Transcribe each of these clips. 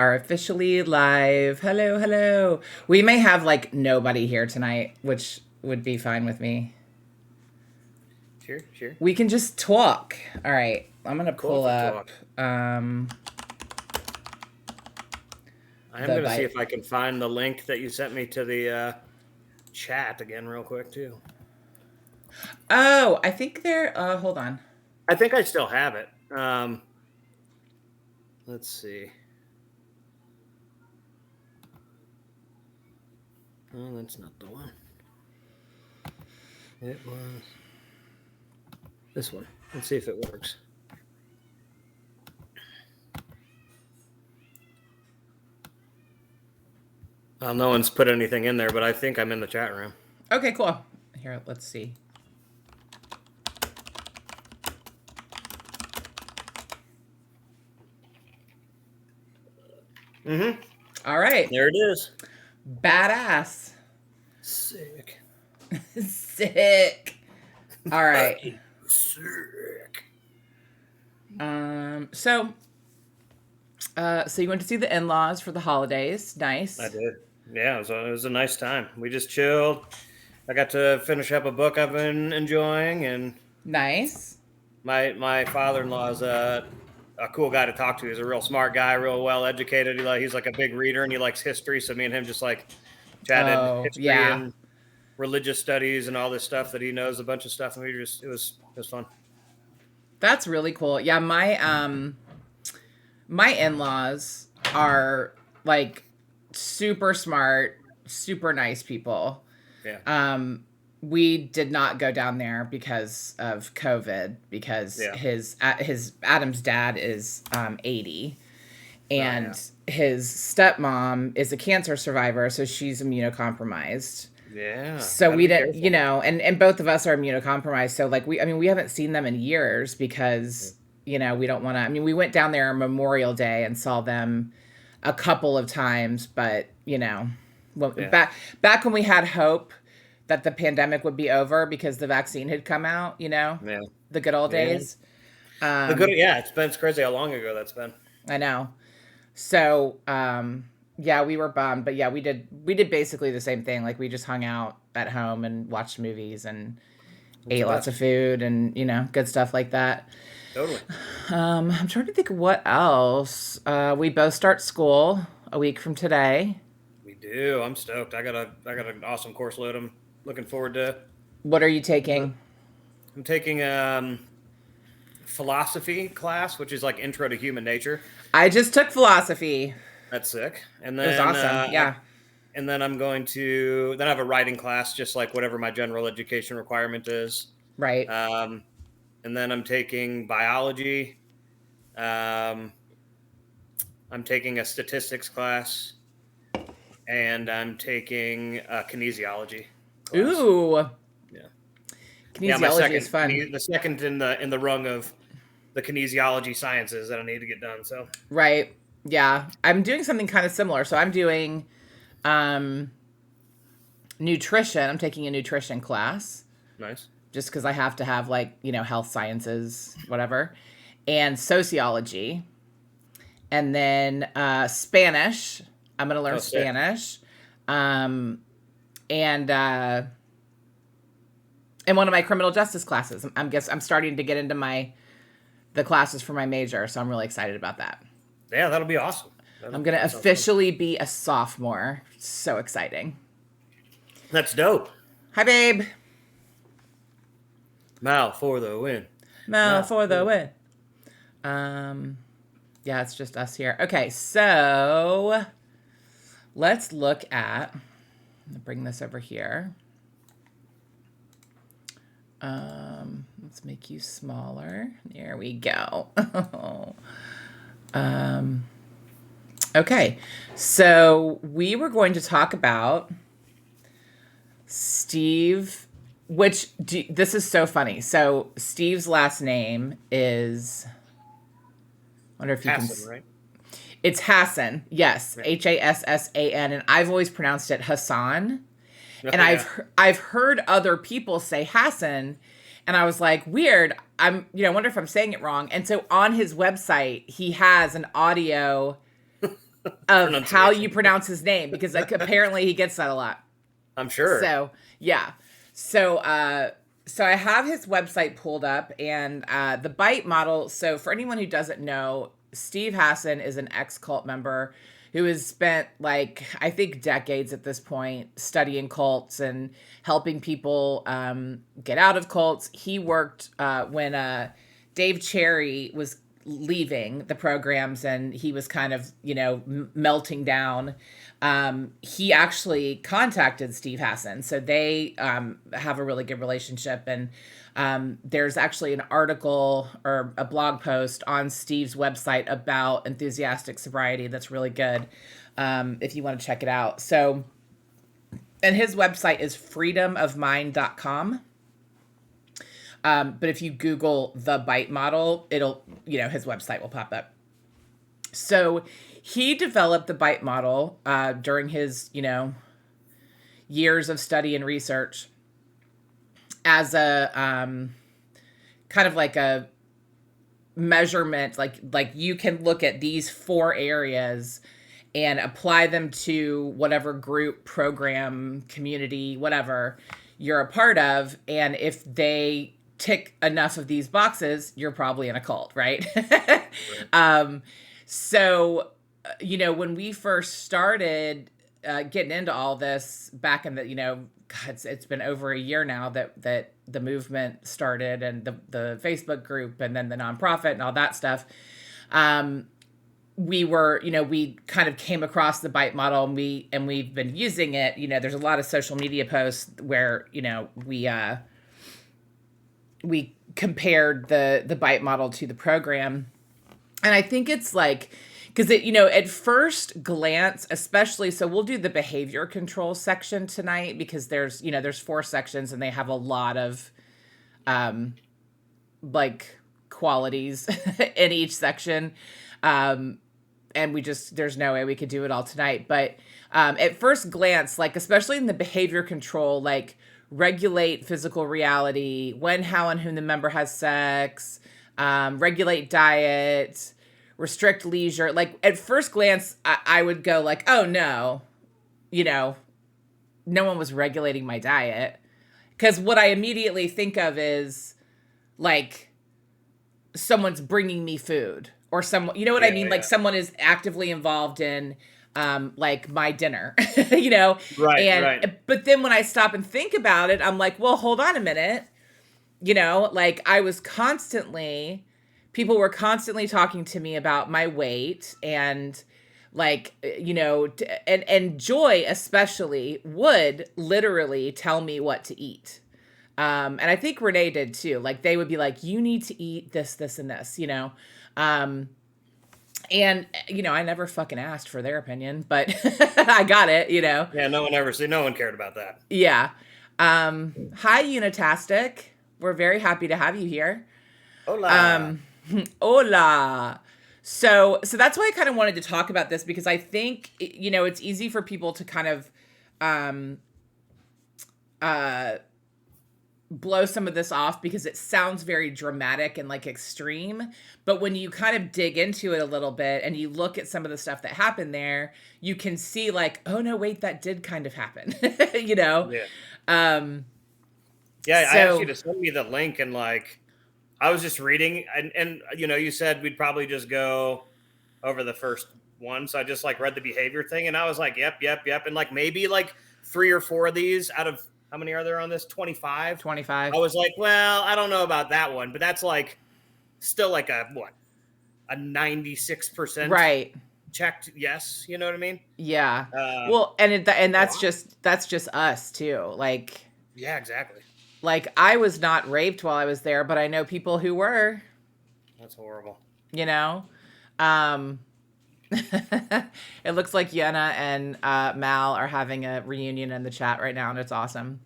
Are officially live. Hello, hello. We may have like nobody here tonight, which would be fine with me. Sure, sure. We can just talk. All right. I'm going to pull Coffee up talk. um I am the going to see bite. if I can find the link that you sent me to the chat again, real quick, too. Oh, I think they're hold on. I think I still have it. Let's see. Oh, that's not the one. It was this one. Let's see if it works. Well, no one's put anything in there, but I think I'm in the chat room. Okay, cool. Here, let's see. Mm-hmm. All right. There it is. Badass. Sick. Sick. All right. Sick. So you went to see the in-laws for the holidays. Nice. I did. Yeah, it was a nice time. We just chilled. I got to finish up a book I've been enjoying, and Nice. my father-in-law is a cool guy to talk to. He's a real smart guy, real well educated. He's like a big reader, and he likes history. So me and him just like chatted Oh, history yeah. and religious studies and all this stuff that he knows a bunch of stuff, and it was fun. That's really cool. Yeah, my in-laws are like super smart, super nice people. Yeah. We did not go down there because of COVID because Yeah. his Adam's dad is 80 and his stepmom is a cancer survivor, so she's immunocompromised. Yeah. So Gotta we be didn't, careful. and both of us are immunocompromised. So like we haven't seen them in years because, we don't want to, we went down there on Memorial Day and saw them a couple of times, but Yeah. back when we had hope that the pandemic would be over because the vaccine had come out, Yeah. the good old Yeah. days. It's crazy how long ago that's been. I know. So, yeah, we were bummed, but yeah, we did basically the same thing. Like we just hung out at home and watched movies and ate lots of food and, good stuff like that. Totally. I'm trying to think of what else. We both start school a week from today. We do. I'm stoked. I got an awesome course load. I'm looking forward to. What are you taking? I'm taking philosophy class, which is like intro to human nature. I just took philosophy. That's sick. And It was then awesome. Yeah. and then I'm going to then I have a writing class, just like whatever my general education requirement is. Right. And then I'm taking biology. I'm taking a statistics class, and I'm taking kinesiology class. Ooh. Yeah. Kinesiology is fun. The second in the rung of the kinesiology sciences that I need to get done. So Right. Yeah. I'm doing something kind of similar. So I'm doing nutrition. I'm taking a nutrition class. nice. Just because I have to have health sciences, whatever, and sociology. And then Spanish. I'm going to learn Spanish. And one of my criminal justice classes. I'm starting to get into the classes for my major, so I'm really excited about that. Yeah, that'll be awesome. I'm going to officially be a sophomore. So exciting. That's dope. Hi, babe. Mal for the win. Mal for the win. Yeah, it's just us here. Okay, so let's look at. I'm gonna bring this over here. Let's make you smaller. There we go. Okay, so we were going to talk about Steve. This is so funny. So Steve's last name is. I wonder if you Hassan, can. right? It's Hassan. Yes, Yeah. Hassan, and I've always pronounced it Hassan. And Yeah. I've heard other people say Hassan, and I was like, weird. I wonder if I'm saying it wrong. And so on his website, he has an audio of how you pronunciation. pronounce his name, because like, apparently he gets that a lot. I'm sure. So yeah. So I have his website pulled up, and the bite model. So for anyone who doesn't know, Steve Hassan is an ex-cult member who has spent, like, I think decades at this point studying cults and helping people get out of cults. He worked when Dave Cherry was leaving the programs and he was kind of, melting down. He actually contacted Steve Hassan. So they have a really good relationship. And there's actually an article or a blog post on Steve's website about enthusiastic sobriety that's really good, if you want to check it out. So, and his website is freedomofmind.com. But if you Google the bite model, it'll, his website will pop up. So he developed the bite model during his, years of study and research as a kind of like a measurement, like you can look at these 4 areas and apply them to whatever group, program, community, whatever you're a part of. And if they tick enough of these boxes, you're probably in a cult, right? Right. So, when we first started getting into all this back in the, God, it's been over a year now that the movement started, and the Facebook group, and then the nonprofit and all that stuff. We were, we kind of came across the bite model, and we've been using it. There's a lot of social media posts where, we compared the bite model to the program. And I think it's like, because at first glance, especially, so we'll do the behavior control section tonight, because there's 4 sections and they have a lot of like qualities in each section. And there's no way we could do it all tonight. But at first glance, like, especially in the behavior control, like, regulate physical reality, when, how, and whom the member has sex, regulate diet, restrict leisure. Like, at first glance, I would go like, oh no, no one was regulating my diet. Because what I immediately think of is like someone's bringing me food, or someone, you know what I mean? Yeah. Like someone is actively involved in like my dinner, Right. But then when I stop and think about it, I'm like, well, hold on a minute. Like people were constantly talking to me about my weight, and like, and Joy especially would literally tell me what to eat. And I think Renee did too. Like, they would be like, you need to eat this, this, and this, and, I never fucking asked for their opinion, but I got it, Yeah, no one cared about that. Yeah. Hi, Unitastic. We're very happy to have you here. Hola. Hola. So that's why I kind of wanted to talk about this, because I think, it's easy for people to kind of blow some of this off because it sounds very dramatic and like extreme. But when you kind of dig into it a little bit and you look at some of the stuff that happened there, you can see like, oh no, wait, that did kind of happen, Yeah. Yeah, I asked you to send me the link, and like, I was just reading, and you said we'd probably just go over the first one. So I just like read the behavior thing, and I was like, yep. And like maybe like 3 or 4 of these out of, how many are there on this? 25? 25. I was like, well, I don't know about that one, but that's like still like a 96% right. checked yes. You know what I mean? Yeah. Well, and that's just us too. Like, yeah, exactly. Like, I was not raped while I was there, but I know people who were. That's horrible. It looks like Yenna and Mal are having a reunion in the chat right now, and it's awesome.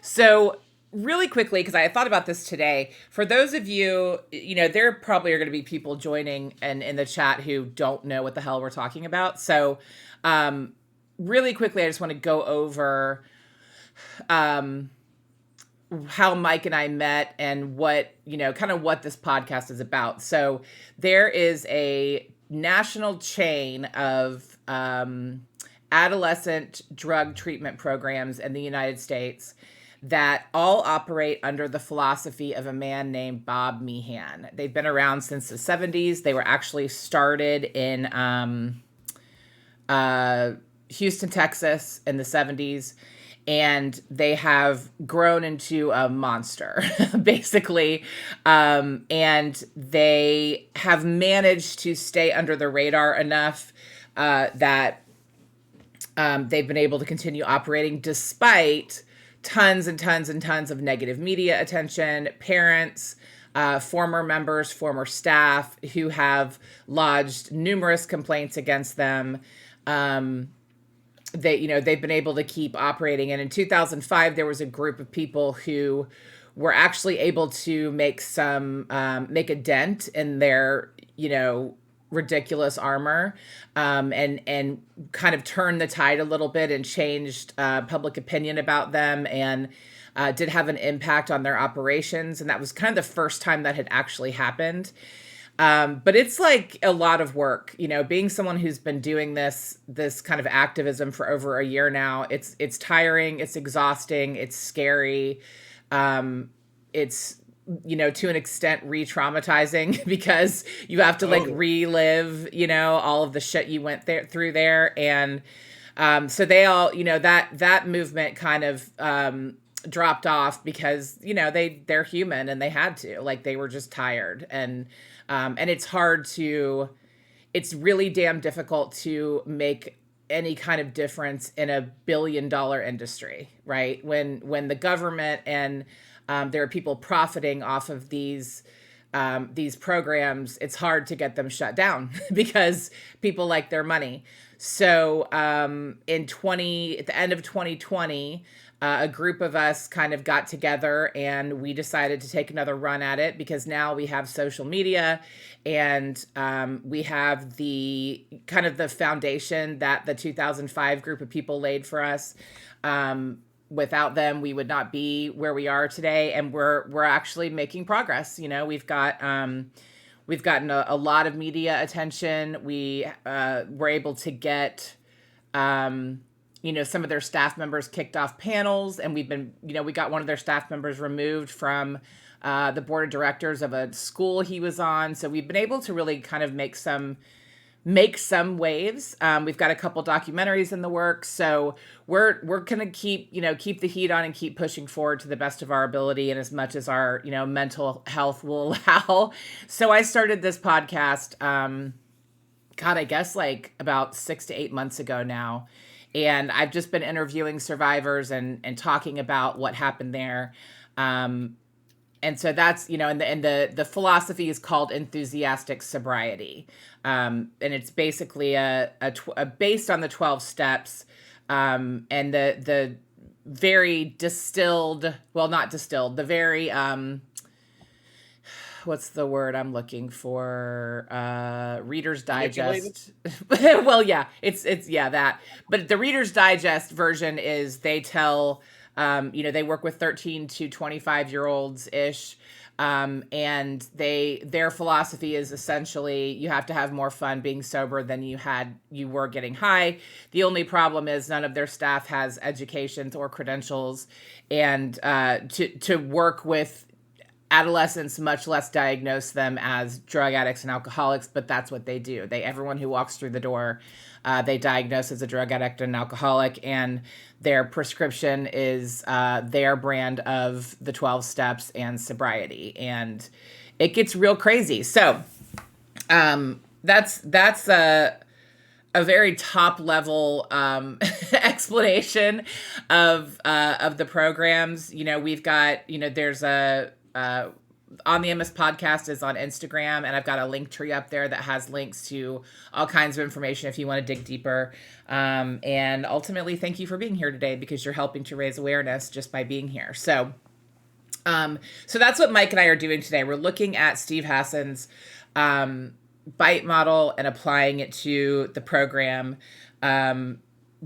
So really quickly, because I thought about this today, for those of you, there probably are going to be people joining and in the chat who don't know what the hell we're talking about. So really quickly, I just want to go over how Mike and I met and what, kind of what this podcast is about. So there is a national chain of adolescent drug treatment programs in the United States that all operate under the philosophy of a man named Bob Meehan. They've been around since the 70s. They were actually started in Houston, Texas in the 70s. And they have grown into a monster, basically. And they have managed to stay under the radar enough that they've been able to continue operating despite tons and tons and tons of negative media attention, parents, former members, former staff who have lodged numerous complaints against them. They've been able to keep operating. And in 2005, there was a group of people who were actually able to make a dent in their, ridiculous armor, and kind of turned the tide a little bit and changed public opinion about them, and did have an impact on their operations. And that was kind of the first time that had actually happened. But it's like a lot of work, being someone who's been doing this kind of activism for over a year now. It's tiring, it's exhausting, it's scary. It's, to an extent re-traumatizing because you have to relive, all of the shit you went through there. And, so they all, that movement kind of, dropped off because, they're human and they had to, they were just tired. And it's really damn difficult to make any kind of difference in $1 billion industry, right? When the government and there are people profiting off of these programs, it's hard to get them shut down because people like their money. So at the end of 2020, a group of us kind of got together and we decided to take another run at it because now we have social media and we have the kind of the foundation that the 2005 group of people laid for us. Without them, we would not be where we are today, and we're actually making progress. We've gotten a lot of media attention. We were able to get some of their staff members kicked off panels, and we got one of their staff members removed from the board of directors of a school he was on. So we've been able to really kind of make some waves. We've got a couple documentaries in the works, so we're gonna keep the heat on and keep pushing forward to the best of our ability and as much as our mental health will allow. So I started this podcast, I guess about 6 to 8 months ago now, and I've just been interviewing survivors and talking about what happened there. And so that's, and the philosophy is called enthusiastic sobriety. And it's basically based on the 12 steps, and the very distilled, well, not distilled, the very, what's the word I'm looking for? Reader's Digest. Well, yeah, it's that. But the Reader's Digest version is they tell, they work with 13 to 25-year-olds ish. And their philosophy is essentially you have to have more fun being sober than you were getting high. The only problem is none of their staff has educations or credentials, and to work with adolescents, much less diagnose them as drug addicts and alcoholics, but that's what they do. Everyone who walks through the door, they diagnose as a drug addict and alcoholic, and their prescription is their brand of the 12 steps and sobriety, and it gets real crazy. So that's a very top level explanation of the programs. We've got there's On the MS podcast is on Instagram, and I've got a link tree up there that has links to all kinds of information if you want to dig deeper. And ultimately, thank you for being here today because you're helping to raise awareness just by being here. So that's what Mike and I are doing today. We're looking at Steve Hassan's BITE model and applying it to the program,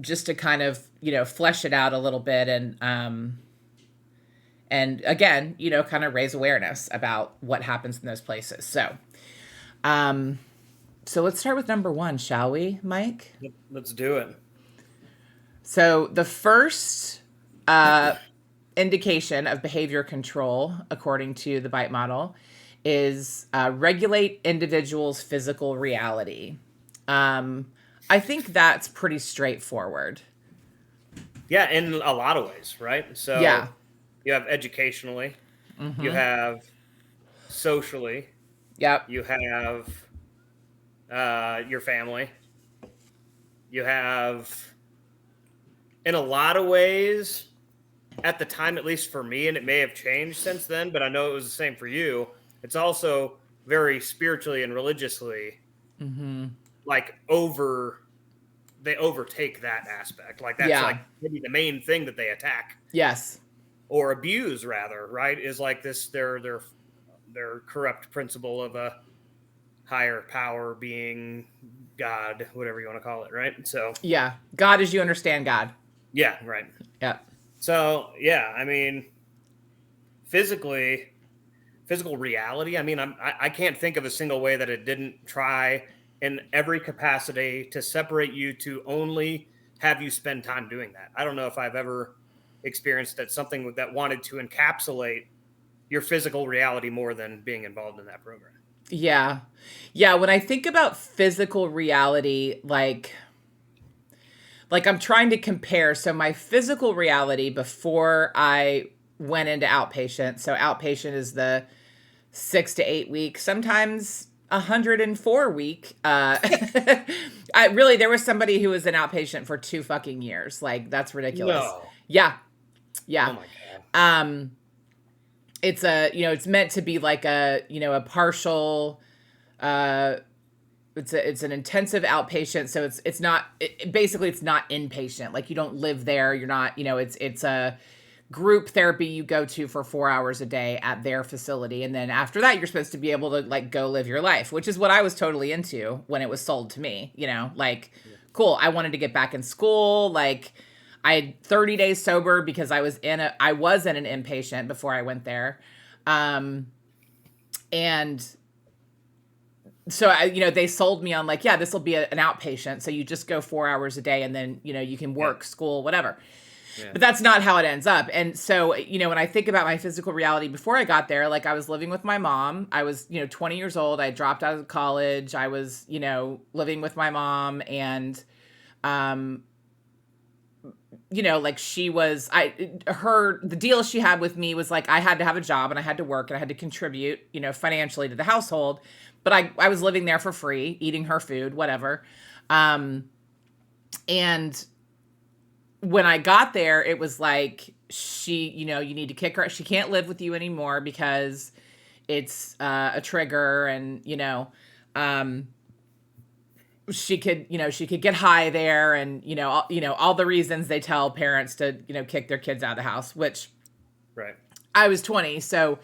just to kind of, flesh it out a little bit and again, kind of raise awareness about what happens in those places. So So let's start with number one, shall we, Mike? Let's do it. So the first uh, indication of behavior control, according to the BITE model, is regulate individuals' physical reality. I think that's pretty straightforward. Yeah, in a lot of ways, right? Yeah. So you have educationally, you Mm-hmm. have socially, Yep. you have your family, you have, in a lot of ways, at the time, at least for me, and it may have changed since then, but I know it was the same for you. It's also very spiritually and religiously Mm-hmm. like they overtake that aspect. Like that's like Yeah. maybe the main thing that they attack Yes. or abuse rather, right? Is like this their corrupt principle of a higher power being God, whatever you want to call it, right? So Yeah. God as you understand God. yeah, right. Yep. So yeah, I mean, physically, physical reality. I mean, I can't think of a single way that it didn't try in every capacity to separate you to only have you spend time doing that. I don't know if I've ever experienced that something that wanted to encapsulate your physical reality more than being involved in that program. Yeah. Yeah. When I think about physical reality, like I'm trying to compare. So my physical reality before I went into outpatient. So outpatient is the 6 to 8 week, sometimes 104 week. I really, there was somebody who was an outpatient for 2 fucking years. Like that's ridiculous. No. Yeah. Oh Yeah. my God. It's it's meant to be like a partial, uh, it's an intensive outpatient. So it's not, basically it's not inpatient. Like you don't live there. You're not, it's a group therapy you go to for 4 hours a day at their facility. And then after that, you're supposed to be able to like go live your life, which is what I was totally into when it was sold to me, like, cool. I wanted to get back in school. Like I had 30 days sober because I was in an inpatient before I went there. And so they sold me on like, yeah, this will be an outpatient. So you just go 4 hours a day and then, you can work, school, whatever. Yeah. But that's not how it ends up. And so, when I think about my physical reality before I got there, like I was living with my mom. I was, 20 years old. I dropped out of college. I was, living with my mom and, like the deal she had with me was like, I had to have a job and I had to work and I had to contribute, financially to the household. But I was living there for free, eating her food, whatever. And when I got there, it was like, you need to kick her. She can't live with you anymore because it's a trigger and, she could get high there and, all the reasons they tell parents to, kick their kids out of the house, which Right. I was 20. So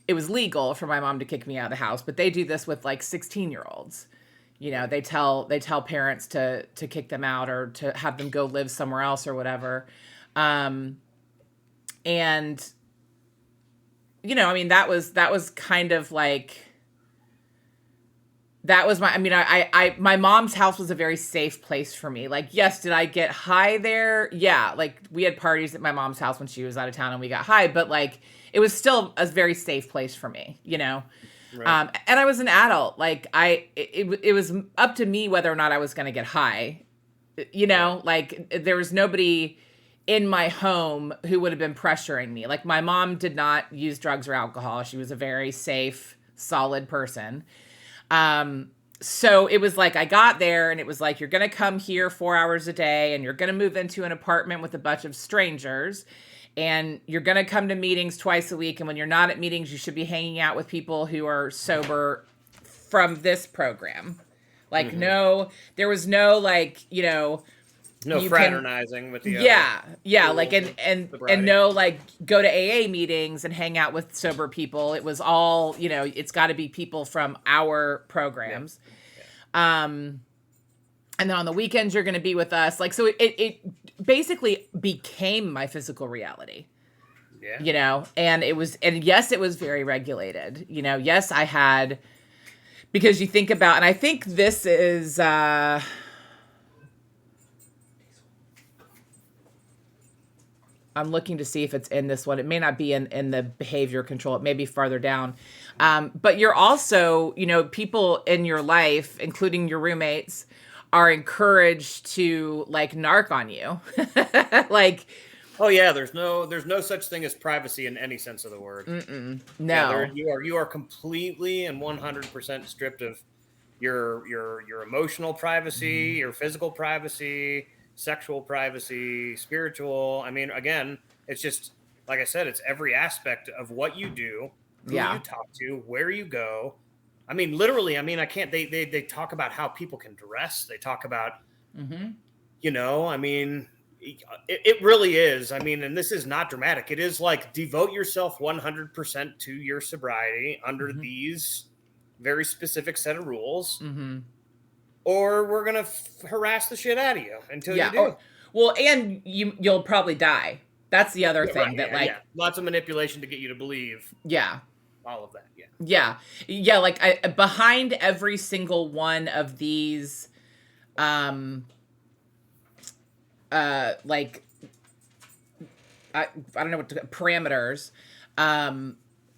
it was legal for my mom to kick me out of the house, but they do this with like 16-year-olds. They tell parents to kick them out or to have them go live somewhere else or whatever. And I mean, that was kind of like, that was my mom's house was a very safe place for me. Like, yes, did I get high there? Yeah. Like we had parties at my mom's house when she was out of town and we got high, but like, it was still a very safe place for me, Right. And I was an adult. Like it was up to me whether or not I was going to get high, like there was nobody in my home who would have been pressuring me. Like my mom did not use drugs or alcohol. She was a very safe, solid person. So it was like, I got there and it was like, you're going to come here 4 hours a day and you're going to move into an apartment with a bunch of strangers and you're going to come to meetings twice a week. And when you're not at meetings, you should be hanging out with people who are sober from this program. Like, no, there was no like, No fraternizing with the other like and no like go to AA meetings and hang out with sober people. It was all, it's got to be people from our programs. Yeah. And then on the weekends you're going to be with us. Like, so it basically became my physical reality. Yeah. And yes, it was very regulated. Yes, I had Because you think about, and I think this is, I'm looking to see if it's in this one. It may not be in the behavior control. It may be farther down. But you're also, people in your life, including your roommates, are encouraged to like narc on you. Like, Oh yeah, there's no such thing as privacy in any sense of the word. Yeah, no. you are completely and 100% stripped of your emotional privacy, your physical privacy, sexual privacy, spiritual. I mean, again, it's just like I said, it's every aspect of what you do, who you Yeah. talk to, where you go. I mean, literally, I mean, I can't they talk about how people can dress. They talk about, I mean, it really is. I mean, and this is not dramatic. It is like devote yourself 100% to your sobriety under these very specific set of rules, or we're gonna harass the shit out of you until you Yeah. do. Well, and you'll probably die. That's the other Yeah, thing right? that, Yeah, like, yeah. Lots of manipulation to get you to believe yeah. all of that. Yeah. Yeah. Like, behind every single one of these, um, like, I don't know what parameters,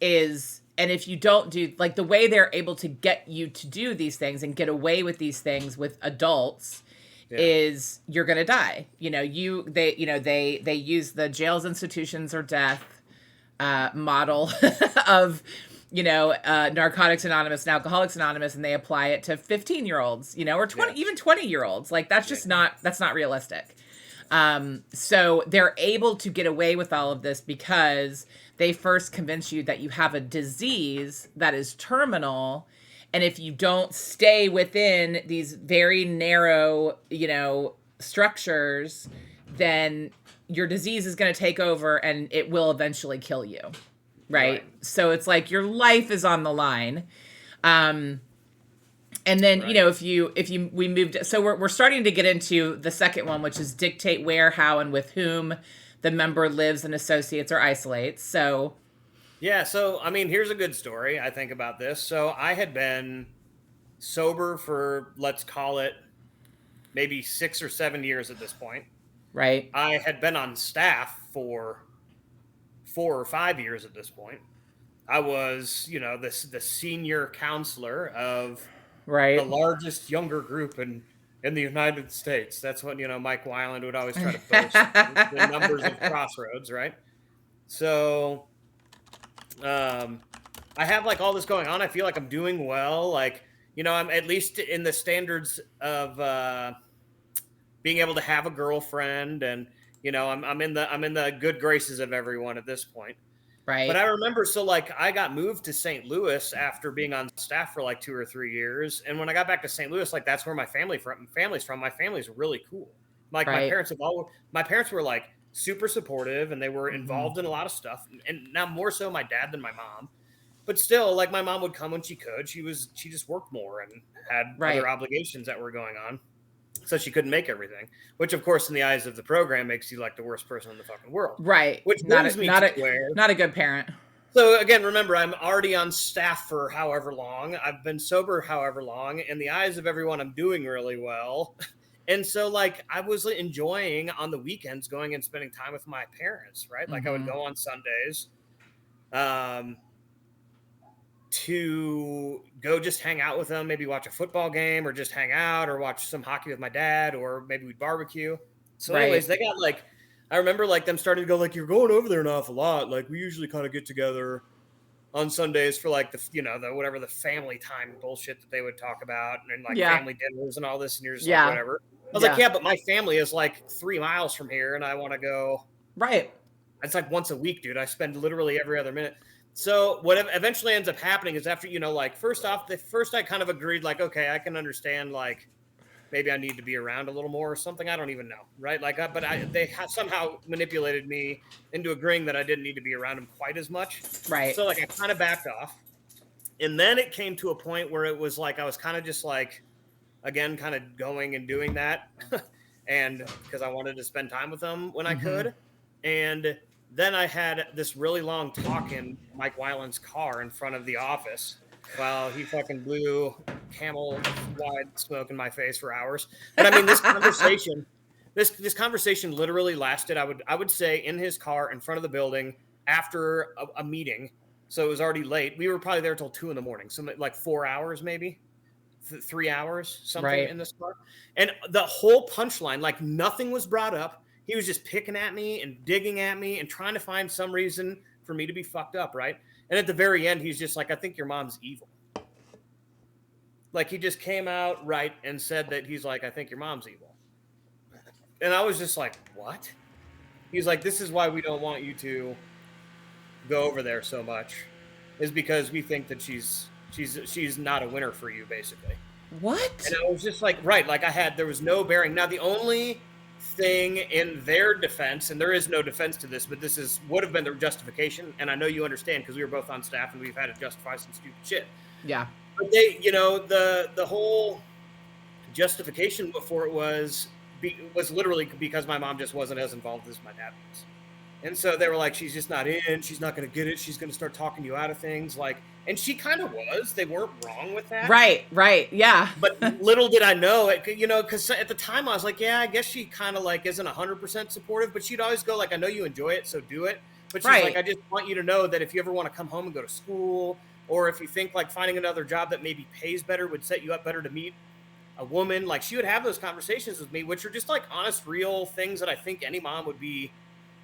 is, and if you don't do, like, the way they're able to get you to do these things and get away with these things with adults is you're gonna die. They use the jails, institutions, or death model of Narcotics Anonymous and Alcoholics Anonymous, and they apply it to 15-year-olds, or 20, even 20-year-olds. Like, that's just that's not realistic. So they're able to get away with all of this because they first convince you that you have a disease that is terminal. And if you don't stay within these very narrow, structures, then your disease is going to take over and it will eventually kill you. Right? So it's like your life is on the line. And then, we moved, so we're starting to get into the second one, which is dictate where, how, and with whom the member lives and associates or isolates. So, yeah. So, I mean, here's a good story, I think, about this. So, I had been sober for, let's call it, maybe 6 or 7 years at this point. right. I had been on staff for 4 or 5 years at this point. I was, the senior counselor of the Right. largest younger group in the United States. That's what, Mike Weiland would always try to boast, the numbers of Crossroads, right? So, I have like all this going on. I feel like I'm doing well. Like, I'm at least in the standards of being able to have a girlfriend, and I'm in the good graces of everyone at this point. But Right. I remember, so like I got moved to St. Louis after being on staff for like 2 or 3 years, and when I got back to St. Louis, like that's where my family's from. My family's really cool. Like Right. my parents were like super supportive, and they were involved in a lot of stuff, and now more so my dad than my mom. But still, like my mom would come when she could. She just worked more and had other Right. obligations that were going on, so she couldn't make everything, which of course in the eyes of the program makes you like the worst person in the fucking world. Right. Which Not brings a, me not to a, where, not a good parent. so again, remember, I'm already on staff for however long. I've been sober however long. In the eyes of everyone, I'm doing really well. And so like I was enjoying on the weekends going and spending time with my parents, right? Like I would go on Sundays to go just hang out with them, maybe watch a football game or just hang out or watch some hockey with my dad, or maybe we'd barbecue. So anyways, Right. they got like, I remember like them starting to go like, you're going over there an awful lot. Like we usually kind of get together on Sundays for like the whatever the family time bullshit that they would talk about, and like Yeah. family dinners and all this, and you're just like Yeah. whatever. I was like, Yeah. yeah, but my family is like 3 miles from here, and I want to go. Right. It's like once a week, dude. I spend literally every other minute. So what eventually ends up happening is after like first off, I kind of agreed like, okay, I can understand like maybe I need to be around a little more or something. I don't even know, right? Like, they somehow manipulated me into agreeing that I didn't need to be around them quite as much. Right. So like I kind of backed off, and then it came to a point where it was like I was kind of just like, again, kind of going and doing that, and because I wanted to spend time with them when I could, and then I had this really long talk in Mike Weiland's car in front of the office Well, he fucking blew camel wide smoke in my face for hours. But I mean, this conversation literally lasted. I would say in his car in front of the building after a meeting. So it was already late. We were probably there till 2 in the morning. So like 4 hours, maybe 3 hours, something Right. in this car. And the whole punchline, like nothing was brought up. He was just picking at me and digging at me and trying to find some reason for me to be fucked up, right? And at the very end, he's just like, I think your mom's evil. Like he just came out right and said that he's like, I think your mom's evil. And I was just like, what? He's like, this is why we don't want you to go over there so much, is because we think that she's not a winner for you, basically. What? And I was just like, right, like there was no bearing. Now the only thing in their defense, and there is no defense to this, but would have been their justification, and I know you understand because we were both on staff and we've had to justify some stupid shit. Yeah. But they, the whole justification before it was literally because my mom just wasn't as involved as my dad was. And so they were like, she's just not in. She's not going to get it. She's going to start talking you out of things. Like, and she kind of was. They weren't wrong with that. Right. Yeah. But little did I know, because at the time I was like, yeah, I guess she kind of like isn't 100% supportive. But she'd always go like, I know you enjoy it, so do it. But she's like, I just want you to know that if you ever want to come home and go to school, or if you think like finding another job that maybe pays better would set you up better to meet a woman, like she would have those conversations with me, which are just like honest, real things that I think any mom would be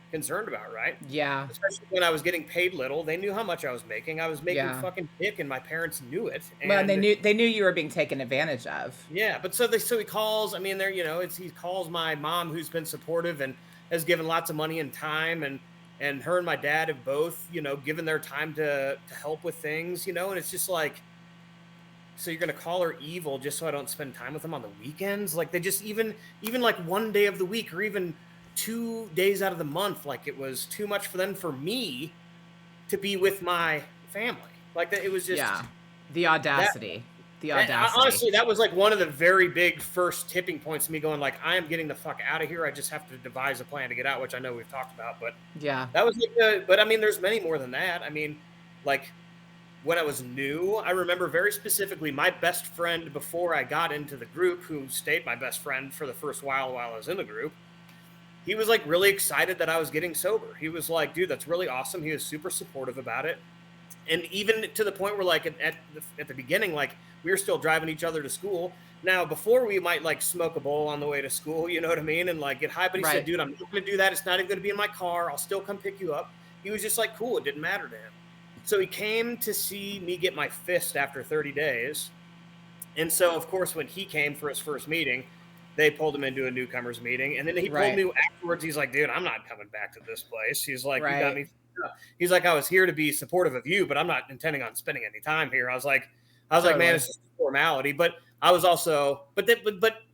concerned about, right? Yeah. Especially when I was getting paid little. They knew how much I was making. I was making fucking dick, and my parents knew it. And well, and they knew you were being taken advantage of. Yeah, but so he calls. I mean, he calls my mom, who's been supportive and has given lots of money and time, and her and my dad have both, given their time to help with things, and it's just like, so you're gonna call her evil just so I don't spend time with them on the weekends? Like they just even like one day of the week, or even 2 days out of the month, like it was too much for them for me to be with my family. Like that, it was just the audacity. Honestly, that was like one of the very big first tipping points to me going like, I am getting the fuck out of here. I just have to devise a plan to get out, which I know we've talked about, but that was like but I mean, there's many more than that. I mean, like when I was new, I remember very specifically my best friend before I got into the group, who stayed my best friend for the first while I was in the group. He was like really excited that I was getting sober. He was like, dude, that's really awesome. He was super supportive about it. And even to the point where like at the beginning, like we were still driving each other to school. Now, before we might like smoke a bowl on the way to school, you know what I mean? And like get high, but he said, dude, I'm not going to do that. It's not even going to be in my car. I'll still come pick you up. He was just like, cool. It didn't matter to him. So he came to see me get my fist after 30 days. And so, of course, when he came for his first meeting, they pulled him into a newcomers meeting. And then he pulled me afterwards. He's like, dude, I'm not coming back to this place. He's like, you got me. He's like, I was here to be supportive of you, but I'm not intending on spending any time here. I was like, man, it's just a formality. But I was also,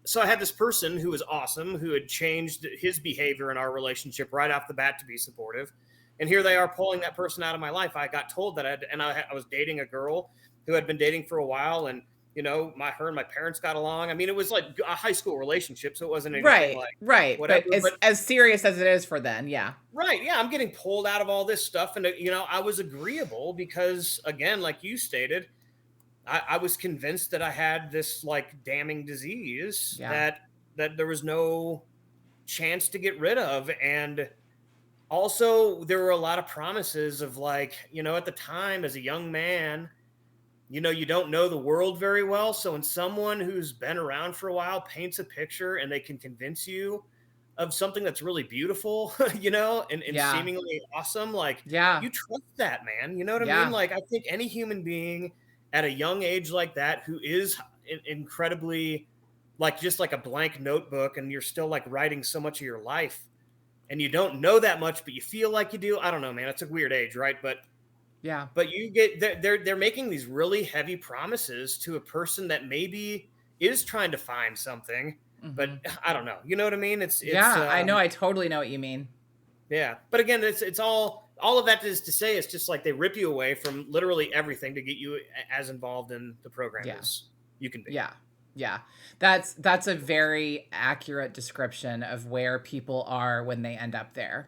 so I had this person who was awesome, who had changed his behavior in our relationship right off the bat to be supportive. And here they are pulling that person out of my life. I got told that I was dating a girl who had been dating for a while, and her and my parents got along. I mean, it was like a high school relationship, so it wasn't anything right. Whatever. But as serious as it is for then, yeah. Right, yeah. I'm getting pulled out of all this stuff, and I was agreeable because, again, like you stated, I was convinced that I had this like damning disease that there was no chance to get rid of, and also there were a lot of promises of like, at the time as a young man, you don't know the world very well. So when someone who's been around for a while paints a picture and they can convince you of something that's really beautiful, and seemingly awesome, like you trust that, man. You know what I mean? Like I think any human being at a young age like that, who is incredibly like just like a blank notebook, and you're still like writing so much of your life, and you don't know that much, but you feel like you do. I don't know, man. It's a weird age, right? But you get they're making these really heavy promises to a person that maybe is trying to find something, but I don't know. You know what I mean? It's I know. I totally know what you mean. Yeah, but again, it's all of that is to say, it's just like they rip you away from literally everything to get you as involved in the program as you can be. Yeah. That's a very accurate description of where people are when they end up there.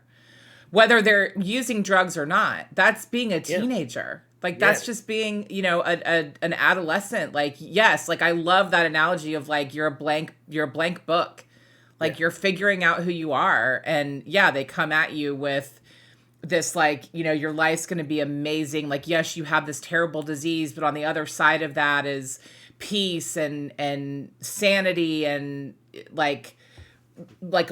Whether they're using drugs or not, that's being a teenager. Like, Yeah. that's just being, an adolescent. Like, yes, like I love that analogy of like you're a blank book. Yeah. Like you're figuring out who you are. And yeah, they come at you with this like, your life's going to be amazing. Like, yes, you have this terrible disease, but on the other side of that is peace and sanity and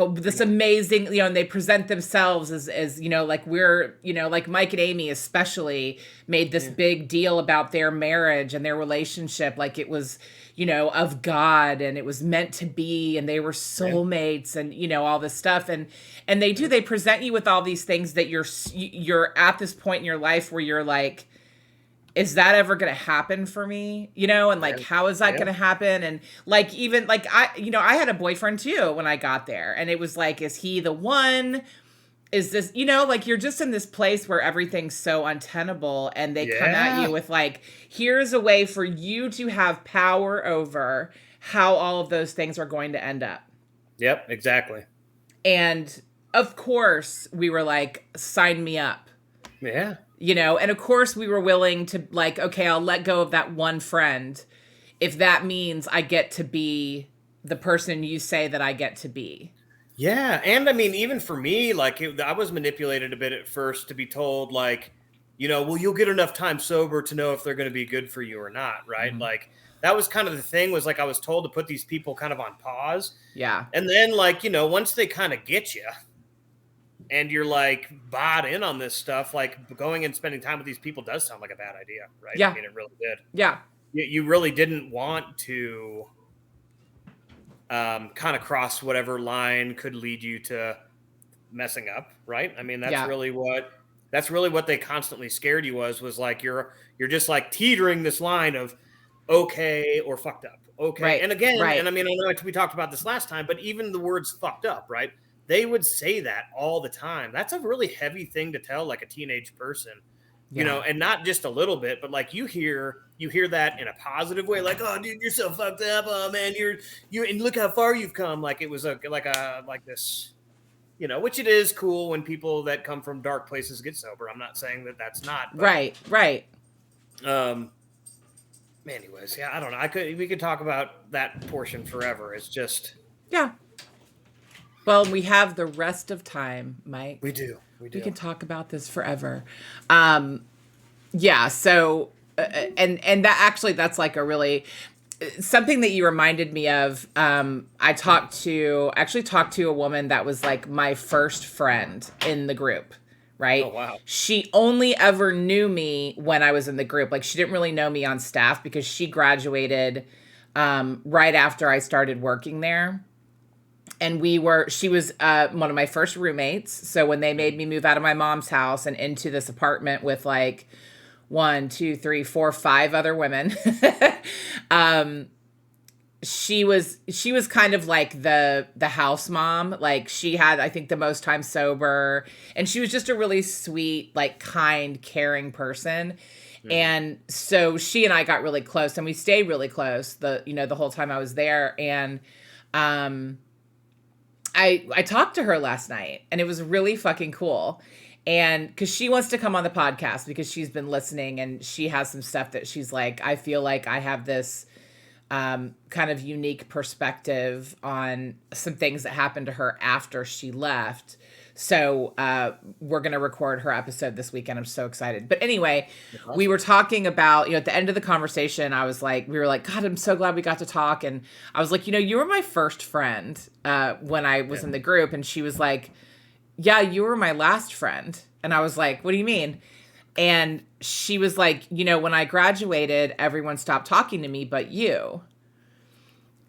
this amazing, and they present themselves as like we're, like Mike and Amy especially made this big deal about their marriage and their relationship, like it was, of God and it was meant to be, and they were soulmates and, all this stuff. And they present you with all these things that you're at this point in your life where you're like, is that ever going to happen for me? And like, how is that going to happen? And like, even like, I had a boyfriend too when I got there, and it was like, is he the one? Is this, like you're just in this place where everything's so untenable, and they come at you with like, here's a way for you to have power over how all of those things are going to end up. Yep, exactly. And of course we were like, sign me up. Yeah. And of course we were willing to like, okay, I'll let go of that one friend if that means I get to be the person you say that I get to be. Yeah. And I mean, even for me, like I was manipulated a bit at first to be told like, well, you'll get enough time sober to know if they're going to be good for you or not. Right. Mm-hmm. Like that was kind of the thing, was like, I was told to put these people kind of on pause. Yeah. And then like, once they kind of get you, and you're like bought in on this stuff, like going and spending time with these people does sound like a bad idea, right? Yeah. I mean, it really did. Yeah. You really didn't want to kind of cross whatever line could lead you to messing up, right? I mean, that's really what they constantly scared you was like, you're just like teetering this line of okay or fucked up. Okay. Right. And again, and I mean, I know we talked about this last time, but even the words fucked up, right? They would say that all the time. That's a really heavy thing to tell like a teenage person, and not just a little bit, but like you hear that in a positive way, like, oh dude, you're so fucked up. Oh man, you and look how far you've come. Like it was like this, which it is cool when people that come from dark places get sober. I'm not saying that that's not. But, right. Anyways, yeah, I don't know. We could talk about that portion forever. It's just. Yeah. Well, we have the rest of time, Mike. We do. We can talk about this forever. Yeah. So, and that actually, that's like a really, something that you reminded me of. I actually talked to a woman that was like my first friend in the group. Right. Oh, wow. She only ever knew me when I was in the group. Like she didn't really know me on staff because she graduated, right after I started working there. And she was one of my first roommates. So when they made me move out of my mom's house and into this apartment with like 1, 2, 3, 4, 5 other women, she was kind of like the house mom. Like she had, I think, the most time sober, and she was just a really sweet, like kind, caring person. Mm-hmm. And so she and I got really close, and we stayed really close the whole time I was there. And I talked to her last night, and it was really fucking cool. And because she wants to come on the podcast because she's been listening, and she has some stuff that she's like, I feel like I have this kind of unique perspective on some things that happened to her after she left. So we're going to record her episode this weekend. I'm so excited. But anyway, awesome. We were talking about, at the end of the conversation, we were like, God, I'm so glad we got to talk. And I was like, you were my first friend when I was in the group. And she was like, yeah, you were my last friend. And I was like, what do you mean? And she was like, when I graduated, everyone stopped talking to me but you.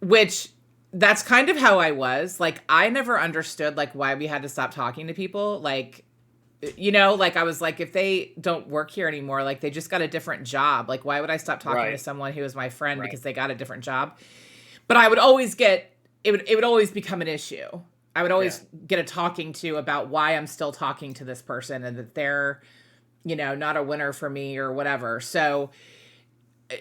Which, that's kind of how I was. Like, I never understood, like, why we had to stop talking to people. Like, like, I was like, if they don't work here anymore, like, they just got a different job. Like, why would I stop talking to someone who was my friend because they got a different job? But I would always it would always become an issue. I would always get a talking to about why I'm still talking to this person and that they're, not a winner for me or whatever. So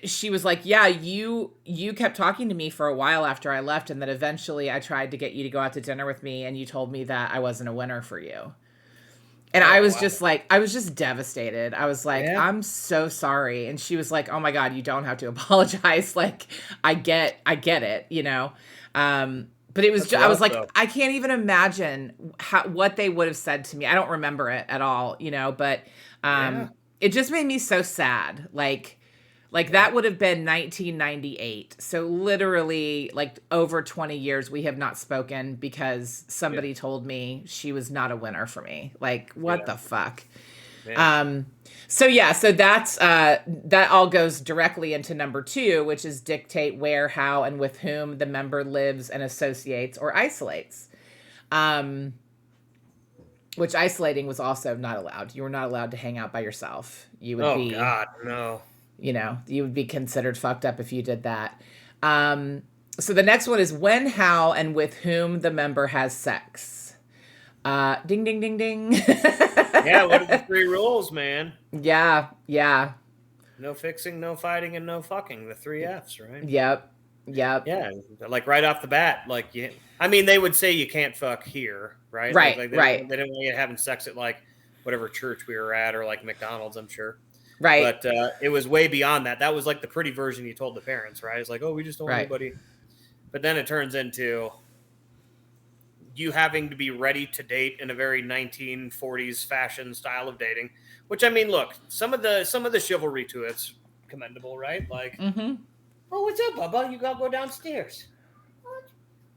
she was like, yeah, you kept talking to me for a while after I left. And then eventually I tried to get you to go out to dinner with me. And you told me that I wasn't a winner for you. And I Oh was wow. just like, I was just devastated. I was like, Yeah. I'm so sorry. And she was like, oh my God, you don't have to apologize. Like, I get it, you know? But it was, That's I was rough like, though. I can't even imagine what they would have said to me. I don't remember it at all, you know, but, Yeah. it just made me so sad. Like Yeah. that would have been 1998. So literally like over 20 years we have not spoken because Yeah. somebody told me she was not a winner for me. Like what Yeah. the fuck? Yeah. Um so yeah, so that's that all goes directly into number 2, which is dictate where, how, and with whom the member lives and associates or isolates. Um which isolating was also not allowed. You were not allowed to hang out by yourself. You would Oh be, God, no. you know, you would be considered fucked up if you did that. Um, so the next one is when, how, and with whom the member has sex. Ding, ding, ding, ding. Yeah, what are the 3 rules, man? Yeah, yeah. No fixing, no fighting, and no fucking. The 3 Fs, right? Yep, yep. Yeah, like right off the bat, like you. I mean, they would say you can't fuck here, right? Like, Right, like right, they didn't want you having sex at like whatever church we were at or like McDonald's, I'm sure. right, But it was way beyond that. That was like the pretty version you told the parents, right? It's like, oh, we just don't want right. anybody. But then it turns into you having to be ready to date in a very 1940s fashion style of dating. Which I mean, look, some of the chivalry to it's commendable, right? Like, Mm-hmm. oh, what's up, Bubba? You gotta go downstairs.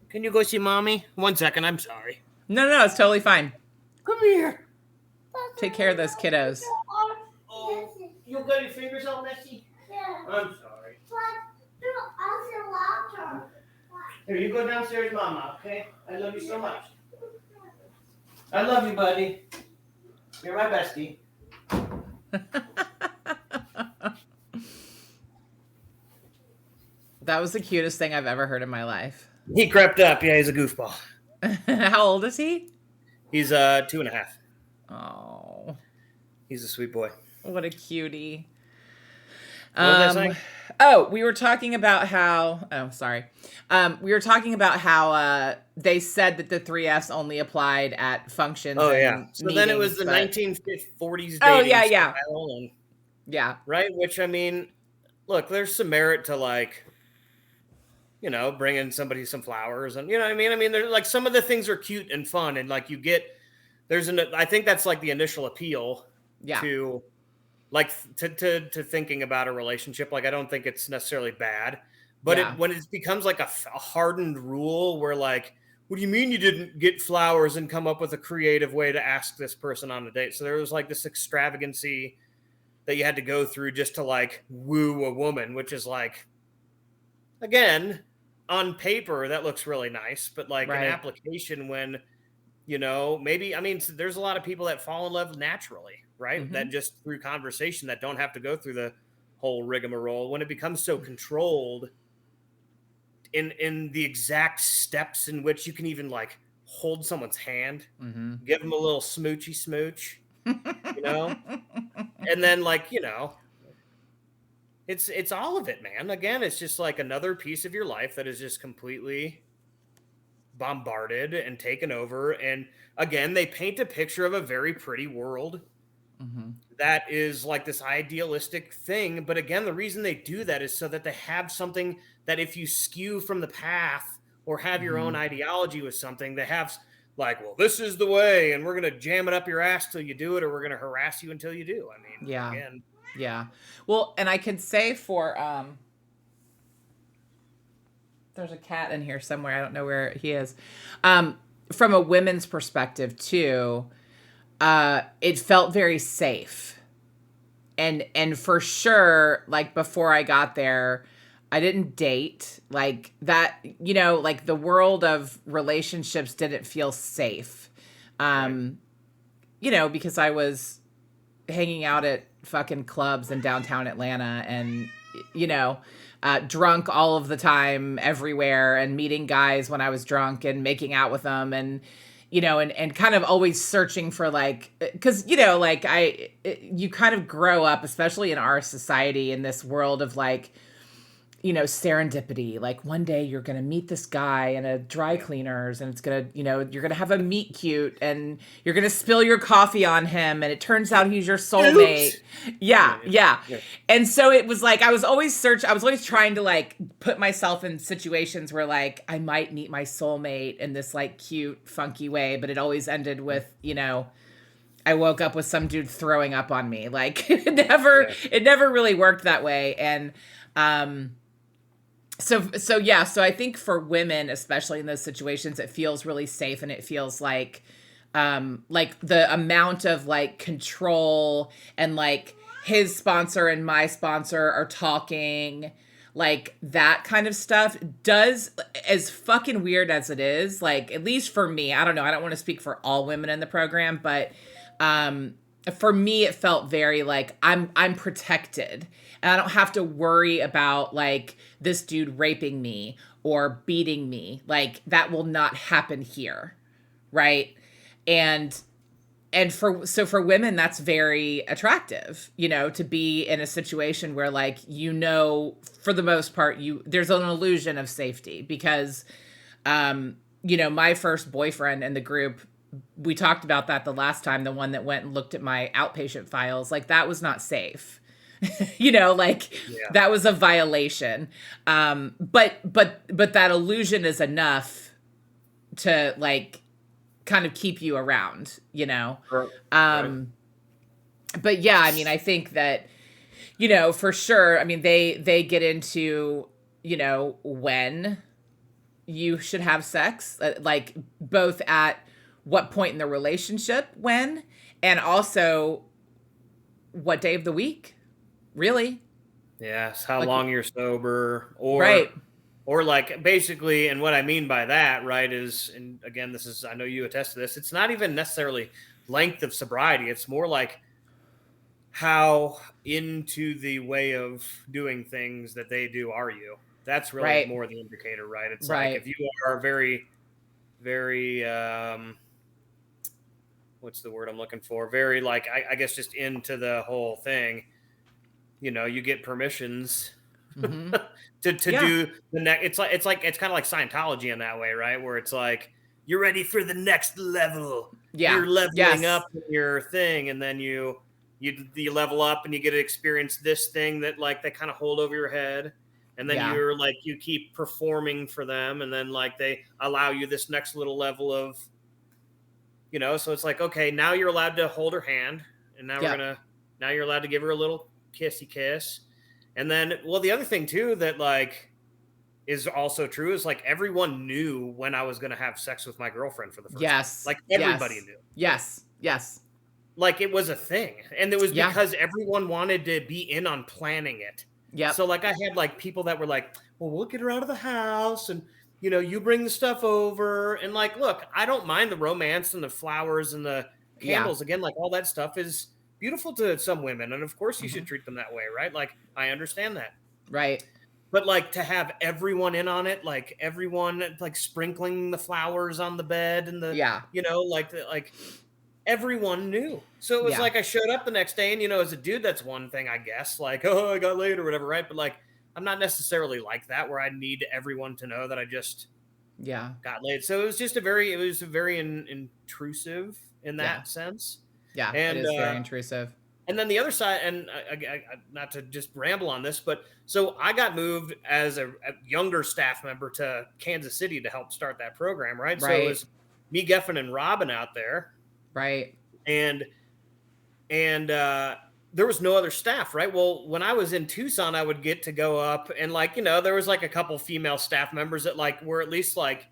Can you go see mommy? 1 second, I'm sorry. No, no, it's totally fine. Come here. Take care of those kiddos. Oh, you got your fingers all messy? Yeah. I'm sorry. Here, you go downstairs, mama, okay? I love you so much. I love you, buddy. You're my bestie. That was the cutest thing I've ever heard in my life. He crept up. Yeah, he's a goofball. How old is he? He's 2.5. Oh, He's a sweet boy. what a cutie. What was I saying? Oh, we were talking about how. Oh, sorry. We were talking about how they said that the 3 Fs only applied at functions. Oh and yeah. So then it was meetings, the but- 1940s dating Oh yeah, yeah, style, and, yeah. right? Which I mean, look, there's some merit to like, you know, bringing somebody some flowers, and you know what I mean. I mean, there's like some of the things are cute and fun, and like you get I think that's like the initial appeal Yeah. to like to thinking about a relationship. Like I don't think it's necessarily bad, but Yeah. when it becomes like a hardened rule where like, what do you mean you didn't get flowers and come up with a creative way to ask this person on a date? So there was like this extravagancy that you had to go through just to like woo a woman, which is like, again, on paper that looks really nice, but like Right. an application when, you know, maybe, I mean, there's a lot of people that fall in love naturally, right? Mhm. That just through conversation that don't have to go through the whole rigmarole. When it becomes so controlled in the exact steps in which you can even like hold someone's hand, Mhm. give them a little smoochy smooch, you know, and then like, you know, it's all of it, man. Again, it's just like another piece of your life that is just completely bombarded and taken over. And again, they paint a picture of a very pretty world Mhm. that is like this idealistic thing. But again, the reason they do that is so that they have something that if you skew from the path or have your own Mhm. ideology with something, they have like, well, this is the way, and we're going to jam it up your ass till you do it, or we're going to harass you until you do. I mean, Yeah. again, Yeah. Well, and I could say for there's a cat in here somewhere. I don't know where he is. From a women's perspective too, it felt very safe. And for sure, like before I got there, I didn't date like that, you know, like the world of relationships didn't feel safe. You know, because I was hanging out at fucking clubs in downtown Atlanta and, you know, drunk all of the time everywhere and meeting guys when I was drunk and making out with them and, you know, and kind of always searching for like, cause you know, like you kind of grow up, especially in our society in this world of like, serendipity. Like one day you're going to meet this guy in a dry Yeah. cleaners and it's going to, you're going to have a meet cute and you're going to spill your coffee on him. And it turns out he's your soulmate. Oops. Yeah, Yeah. yeah, Yeah. yeah. And so it was like, I was always trying to like put myself in situations where like I might meet my soulmate in this like cute, funky way, but it always ended with, I woke up with some dude throwing up on me. Like Yeah. it never really worked that way. And, so I think for women, especially in those situations, it feels really safe and it feels like the amount of like control and like his sponsor and my sponsor are talking, like that kind of stuff does, as fucking weird as it is, like at least for me, I don't know, I don't want to speak for all women in the program, but um for me it felt very like I'm protected and I don't have to worry about like this dude raping me or beating me. Like that will not happen here, right? And for women that's very attractive, to be in a situation where like for the most part there's an illusion of safety because my first boyfriend in the group, we talked about that the last time, the one that went and looked at my outpatient files, like that was not safe. Like Yeah. that was a violation. But that illusion is enough to like kind of keep you around. Right. But yeah, I mean, I think that, for sure, I mean, they get into, when you should have sex, like both at what point in the relationship, when, and also what day of the week, really. Yes, how Like, long you're sober, right, or like basically, and what I mean by that, right, is, and again, this is, I know you attest to this, it's not even necessarily length of sobriety, it's more like how into the way of doing things that they do are you. That's really right, more the indicator, right? It's like right. if you are very, very what's the word I'm looking for? Very like I guess just into the whole thing, you get permissions Mm-hmm. to Yeah, do the next. It's kind of like Scientology in that way, right? Where it's like you're ready for the next level. yeah, You're leveling yes, up your thing, and then you level up and you get to experience this thing that like they kind of hold over your head. And then yeah, you're like you keep performing for them, and then like they allow you this next little level of, so it's like, okay, now you're allowed to hold her hand, and yep, now you're allowed to give her a little kissy kiss. And then, well, the other thing too that like is also true is like everyone knew when I was going to have sex with my girlfriend for the first time. yes, Like everybody yes, knew. yes, yes, Like it was a thing. And it was yeah, because everyone wanted to be in on planning it. yep, So like I had like people that were like, "Well, we'll get her out of the house and you bring the stuff over." And like, look, I don't mind the romance and the flowers and the yeah, candles. Again, like all that stuff is beautiful to some women, and of course you hmm, should treat them that way, right? Like I understand that. right, But like to have everyone in on it, like everyone like sprinkling the flowers on the bed and yeah, like everyone knew. So it was yeah, like I showed up the next day, and as a dude, that's one thing, I guess. Like, oh, I got laid or whatever, right? But like, I'm not necessarily like that where I need everyone to know that I just yeah, got laid. So it was very intrusive in yeah, that sense. yeah. It And is very intrusive. and then the other side, and not to just ramble on this, but so I got moved as a younger staff member to Kansas City to help start that program, right? So it Right, was me, Geffen, and Robin out there, right, and there was no other staff, right? Well, when I was in Tucson, I would get to go up and like there was like a couple female staff members that like were at least like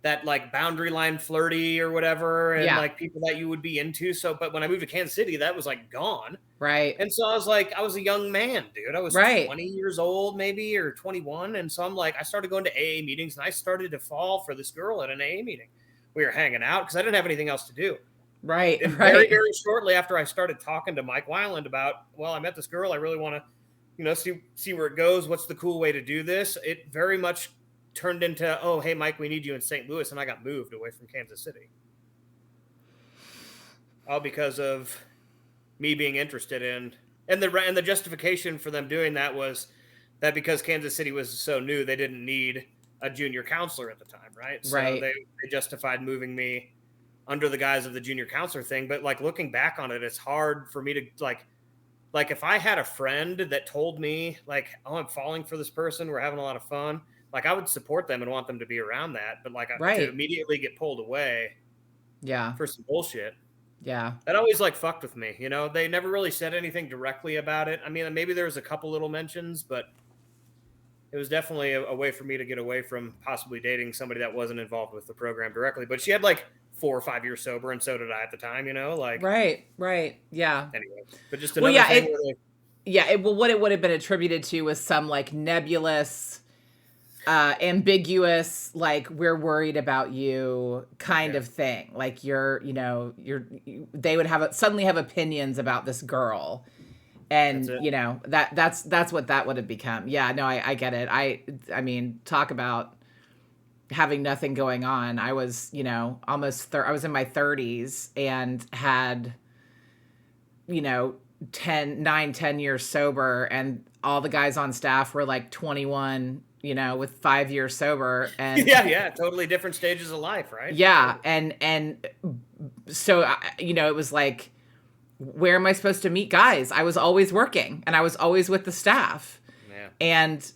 that like boundary line flirty or whatever, and yeah, like people that you would be into. So, but when I moved to Kansas City, that was like gone. right, And so I was like, I was a young man, dude. I was right, 20 years old, maybe, or 21. And so I'm like, I started going to AA meetings, and I started to fall for this girl at an AA meeting. We were hanging out because I didn't have anything else to do. right, And very, right, very shortly after I started talking to Mike Weiland about, well, I met this girl. I really want to, see where it goes. What's the cool way to do this? It very much turned into, oh, hey, Mike, we need you in St. Louis. And I got moved away from Kansas City. All because of me being interested in, and the justification for them doing that was that because Kansas City was so new, they didn't need a junior counselor at the time, right? So Right. they justified moving me under the guise of the junior counselor thing. But like looking back on it, it's hard for me to like if I had a friend that told me like, oh, I'm falling for this person, we're having a lot of fun, like I would support them and want them to be around that. But like to Right. immediately get pulled away Yeah. for some bullshit, Yeah. that always like fucked with me. You know, they never really said anything directly about it. I mean, maybe there was a couple little mentions, but it was definitely a way for me to get away from possibly dating somebody that wasn't involved with the program directly. But she had like 4 or 5 years sober, and so did I at the time. You know, like Right. Right. Yeah. anyway. But just Well, another yeah, thing where well, what it would have been attributed to was some like nebulous, ambiguous, like we're worried about you kind Yeah. of thing. Like they would suddenly have opinions about this girl, That's and it. that's what that would have become. Yeah, no, I get it. I mean, talk about having nothing going on. I was, I was in my 30s and had, 10 years sober, and all the guys on staff were like 21, with 5 years sober. And Yeah, totally different stages of life, right? yeah. And so, it was like, where am I supposed to meet guys? I was always working, and I was always with the staff. Yeah. And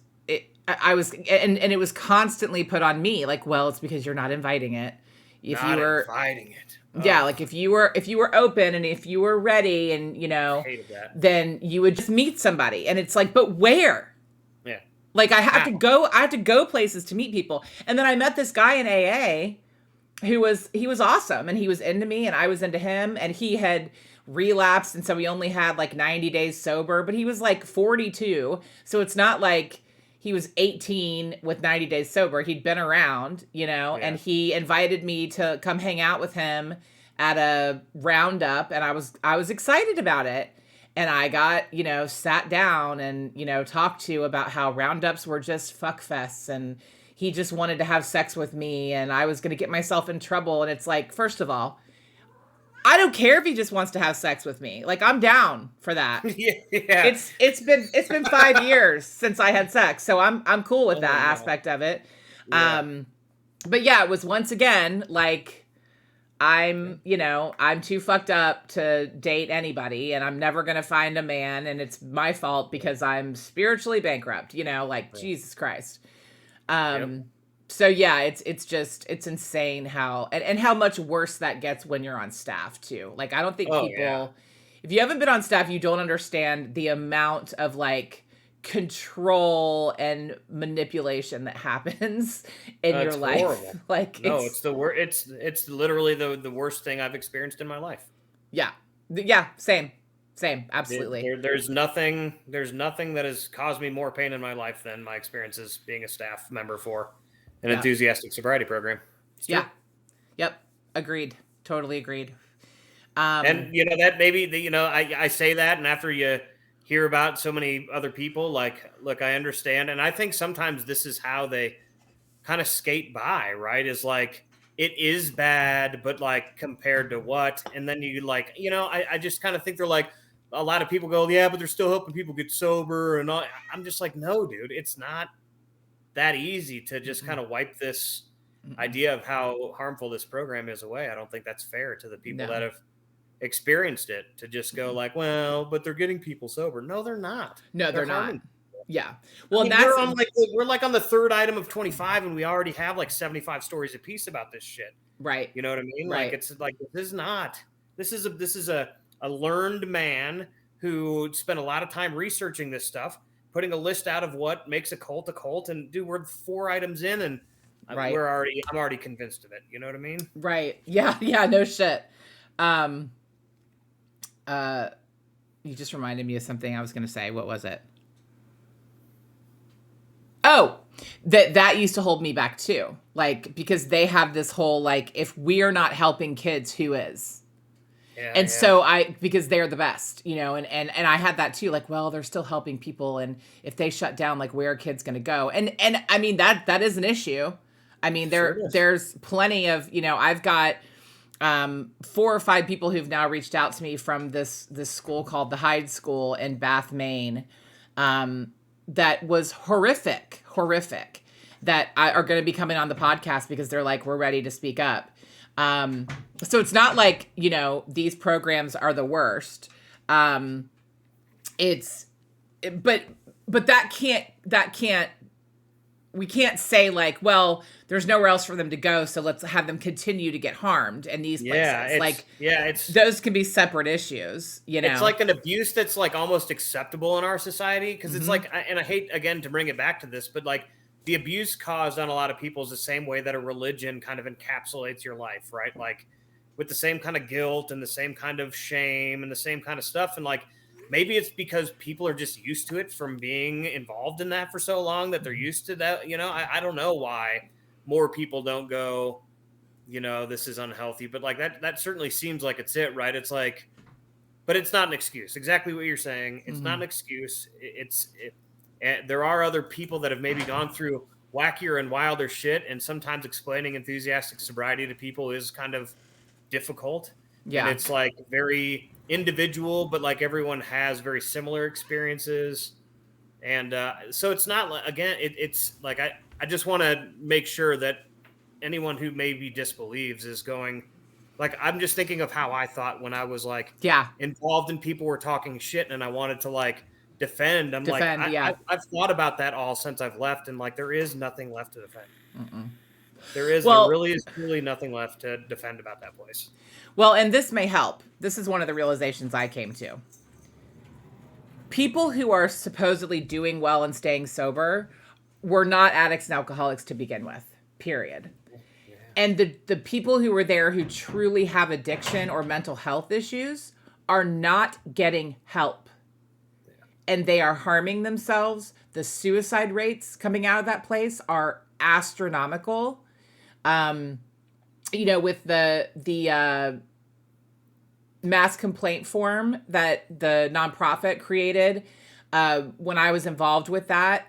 I was, and it was constantly put on me, like, well, it's because you're not inviting it. If Not you were inviting it. Yeah, like if you were open and if you were ready, and Hated that. then you would just meet somebody. And it's like, but where? Yeah. Like I have to go places to meet people. And then I met this guy in AA he was awesome, and he was into me and I was into him, and he had relapsed, and so he only had like 90 days sober, but he was like 42. So it's not like he was 18 with 90 days sober. He'd been around, Yeah. and he invited me to come hang out with him at a roundup, and I was excited about it. And I got, sat down and, talked to about how roundups were just fuck fests, and he just wanted to have sex with me, and I was going to get myself in trouble. And it's like, first of all, I don't care if he just wants to have sex with me. Like, I'm down for that. Yeah. It's been 5 years since I had sex, so I'm cool with that aspect of it. Yeah. But yeah, it was once again like, I'm too fucked up to date anybody, and I'm never going to find a man, and it's my fault because I'm spiritually bankrupt, Jesus Christ. So yeah, it's insane how, and how much worse that gets when you're on staff too. Like, I don't think if you haven't been on staff, you don't understand the amount of like control and manipulation that happens in your life. Horrible. Like, no, it's the worst. It's literally the worst thing I've experienced in my life. Yeah, same, absolutely. There's nothing that has caused me more pain in my life than my experiences being a staff member for an enthusiastic sobriety program. Yeah. Yep. Agreed. Totally agreed. And that maybe I say that, and after you hear about so many other people, like, look, I understand, and I think sometimes this is how they kind of skate by, right? Is like, it is bad, but like compared to what? And then you like, I just kind of think they're like, a lot of people go, yeah, but they're still helping people get sober, and all. I'm just like, no, dude, it's not that easy to just kind of wipe this idea of how harmful this program is away. I don't think that's fair to the people that have experienced it, to just go like, well, but they're getting people sober. No, they're not. No, they're not. Yeah. Well, we're like on the third item of 25, and we already have like 75 stories a piece about this shit. Right. You know what I mean? Right. Like, it's like, this is a learned man who spent a lot of time researching this stuff, putting a list out of what makes a cult, and dude, we're 4 items in, and I'm already convinced of it. You know what I mean? Right. Yeah. Yeah. No shit. You just reminded me of something I was going to say. What was it? Oh, that used to hold me back too. Like, because they have this whole, like, if we are not helping kids, who is? Yeah, and so because they're the best, and I had that too. Like, well, they're still helping people, and if they shut down, like, where are kids going to go? And I mean, that is an issue. I mean, there's plenty of, I've got 4 or 5 people who've now reached out to me from this school called the Hyde School in Bath, Maine, that was horrific, that are going to be coming on the podcast because they're like, we're ready to speak up. So it's not like, these programs are the worst. It's, but we can't say like, well, there's nowhere else for them to go, so let's have them continue to get harmed in these places. It's those can be separate issues, It's like an abuse that's like almost acceptable in our society, because it's like, and I hate again to bring it back to this, but like the abuse caused on a lot of people is the same way that a religion kind of encapsulates your life, right? Like with the same kind of guilt and the same kind of shame and the same kind of stuff, and like maybe it's because people are just used to it from being involved in that for so long that they're used to that. I don't know why more people don't go, this is unhealthy, but like that certainly seems like it's it, right? It's like, but it's not an excuse. Exactly what you're saying. It's not an excuse. There are other people that have maybe gone through wackier and wilder shit, and sometimes explaining enthusiastic sobriety to people is kind of difficult. Yeah. And it's like very individual, but like everyone has very similar experiences. And so it's not, again, it's like, I just want to make sure that anyone who maybe disbelieves is going, like, I'm just thinking of how I thought when I was like involved and people were talking shit and I wanted to like defend. I've thought about that all since I've left, and like there is nothing left to defend. There really is truly nothing left to defend about that place. Well, and this may help. This is one of the realizations I came to. People who are supposedly doing well and staying sober were not addicts and alcoholics to begin with, period. Yeah. And the people who were there who truly have addiction or mental health issues are not getting help. Yeah. And they are harming themselves. The suicide rates coming out of that place are astronomical. With the mass complaint form that the nonprofit created, when I was involved with that,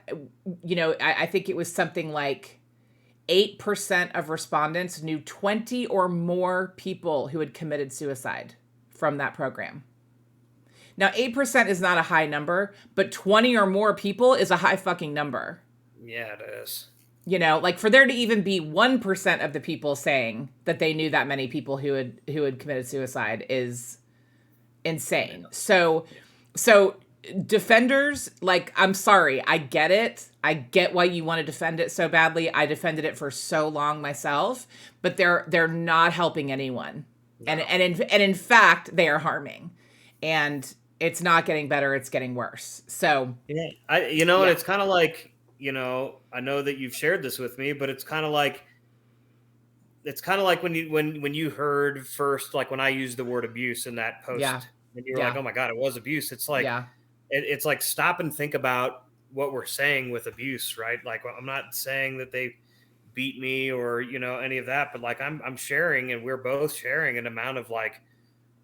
I think it was something like 8% of respondents knew 20 or more people who had committed suicide from that program. Now, 8% is not a high number, but 20 or more people is a high fucking number. Yeah, it is. Like for there to even be 1% of the people saying that they knew that many people who had committed suicide is insane. So defenders, like, I'm sorry, I get it. I get why you want to defend it so badly. I defended it for so long myself, but they're not helping anyone. No. And in fact, they are harming. And it's not getting better, it's getting worse. So and it's kind of like, I know that you've shared this with me, but it's kind of like when you heard first, like when I used the word abuse in that post, and you were like, oh my God, it was abuse. It's like, it's like, stop and think about what we're saying with abuse, right? Like, I'm not saying that they beat me or, any of that, but like, I'm sharing, and we're both sharing an amount of like,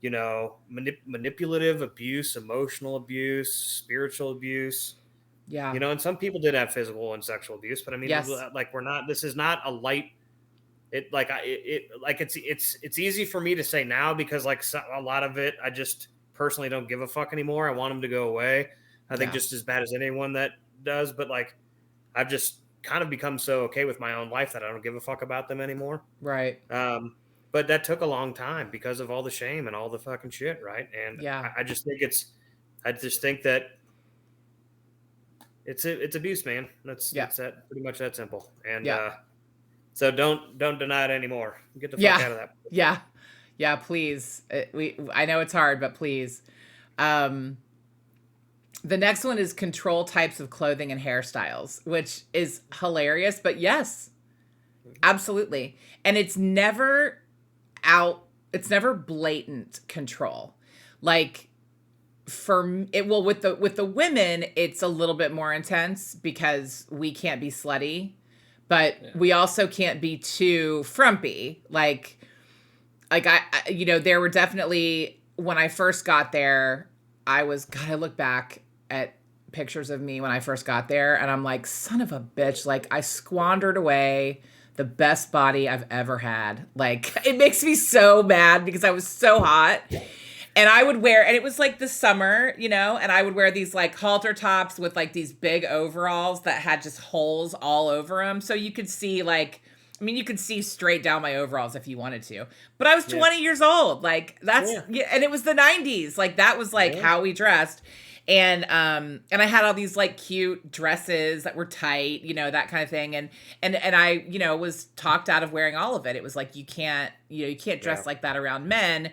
manipulative abuse, emotional abuse, spiritual abuse. Yeah. And some people did have physical and sexual abuse, but I mean, like, this is not a light, it's easy for me to say now because like a lot of it, I just personally don't give a fuck anymore. I want them to go away. I think just as bad as anyone that does, but like, I've just kind of become so okay with my own life that I don't give a fuck about them anymore. Right. But that took a long time because of all the shame and all the fucking shit. Right. And I just think that it's abuse, man. That's that pretty much that simple. And so don't deny it anymore. Get the fuck out of that. Yeah, please. I know it's hard, but please. The next one is control types of clothing and hairstyles, which is hilarious, but yes, absolutely. And it's never blatant control. Like, with the women, it's a little bit more intense because we can't be slutty, but we also can't be too frumpy. Like I there were definitely, when I first got there, I look back at pictures of me when I first got there, and I'm like, son of a bitch, like I squandered away the best body I've ever had. Like, it makes me so mad because I was so hot. And I would wear, and it was like the summer, you know, and I would wear these like halter tops with like these big overalls that had just holes all over them. So you could see like, I mean, you could see straight down my overalls if you wanted to. But I was 20 years old. Like that's, yeah, and it was the 90s. Like that was like how we dressed. And I had all these like cute dresses that were tight, you know, that kind of thing. And I, you know, was talked out of wearing all of it. It was like, you can't dress like that around men,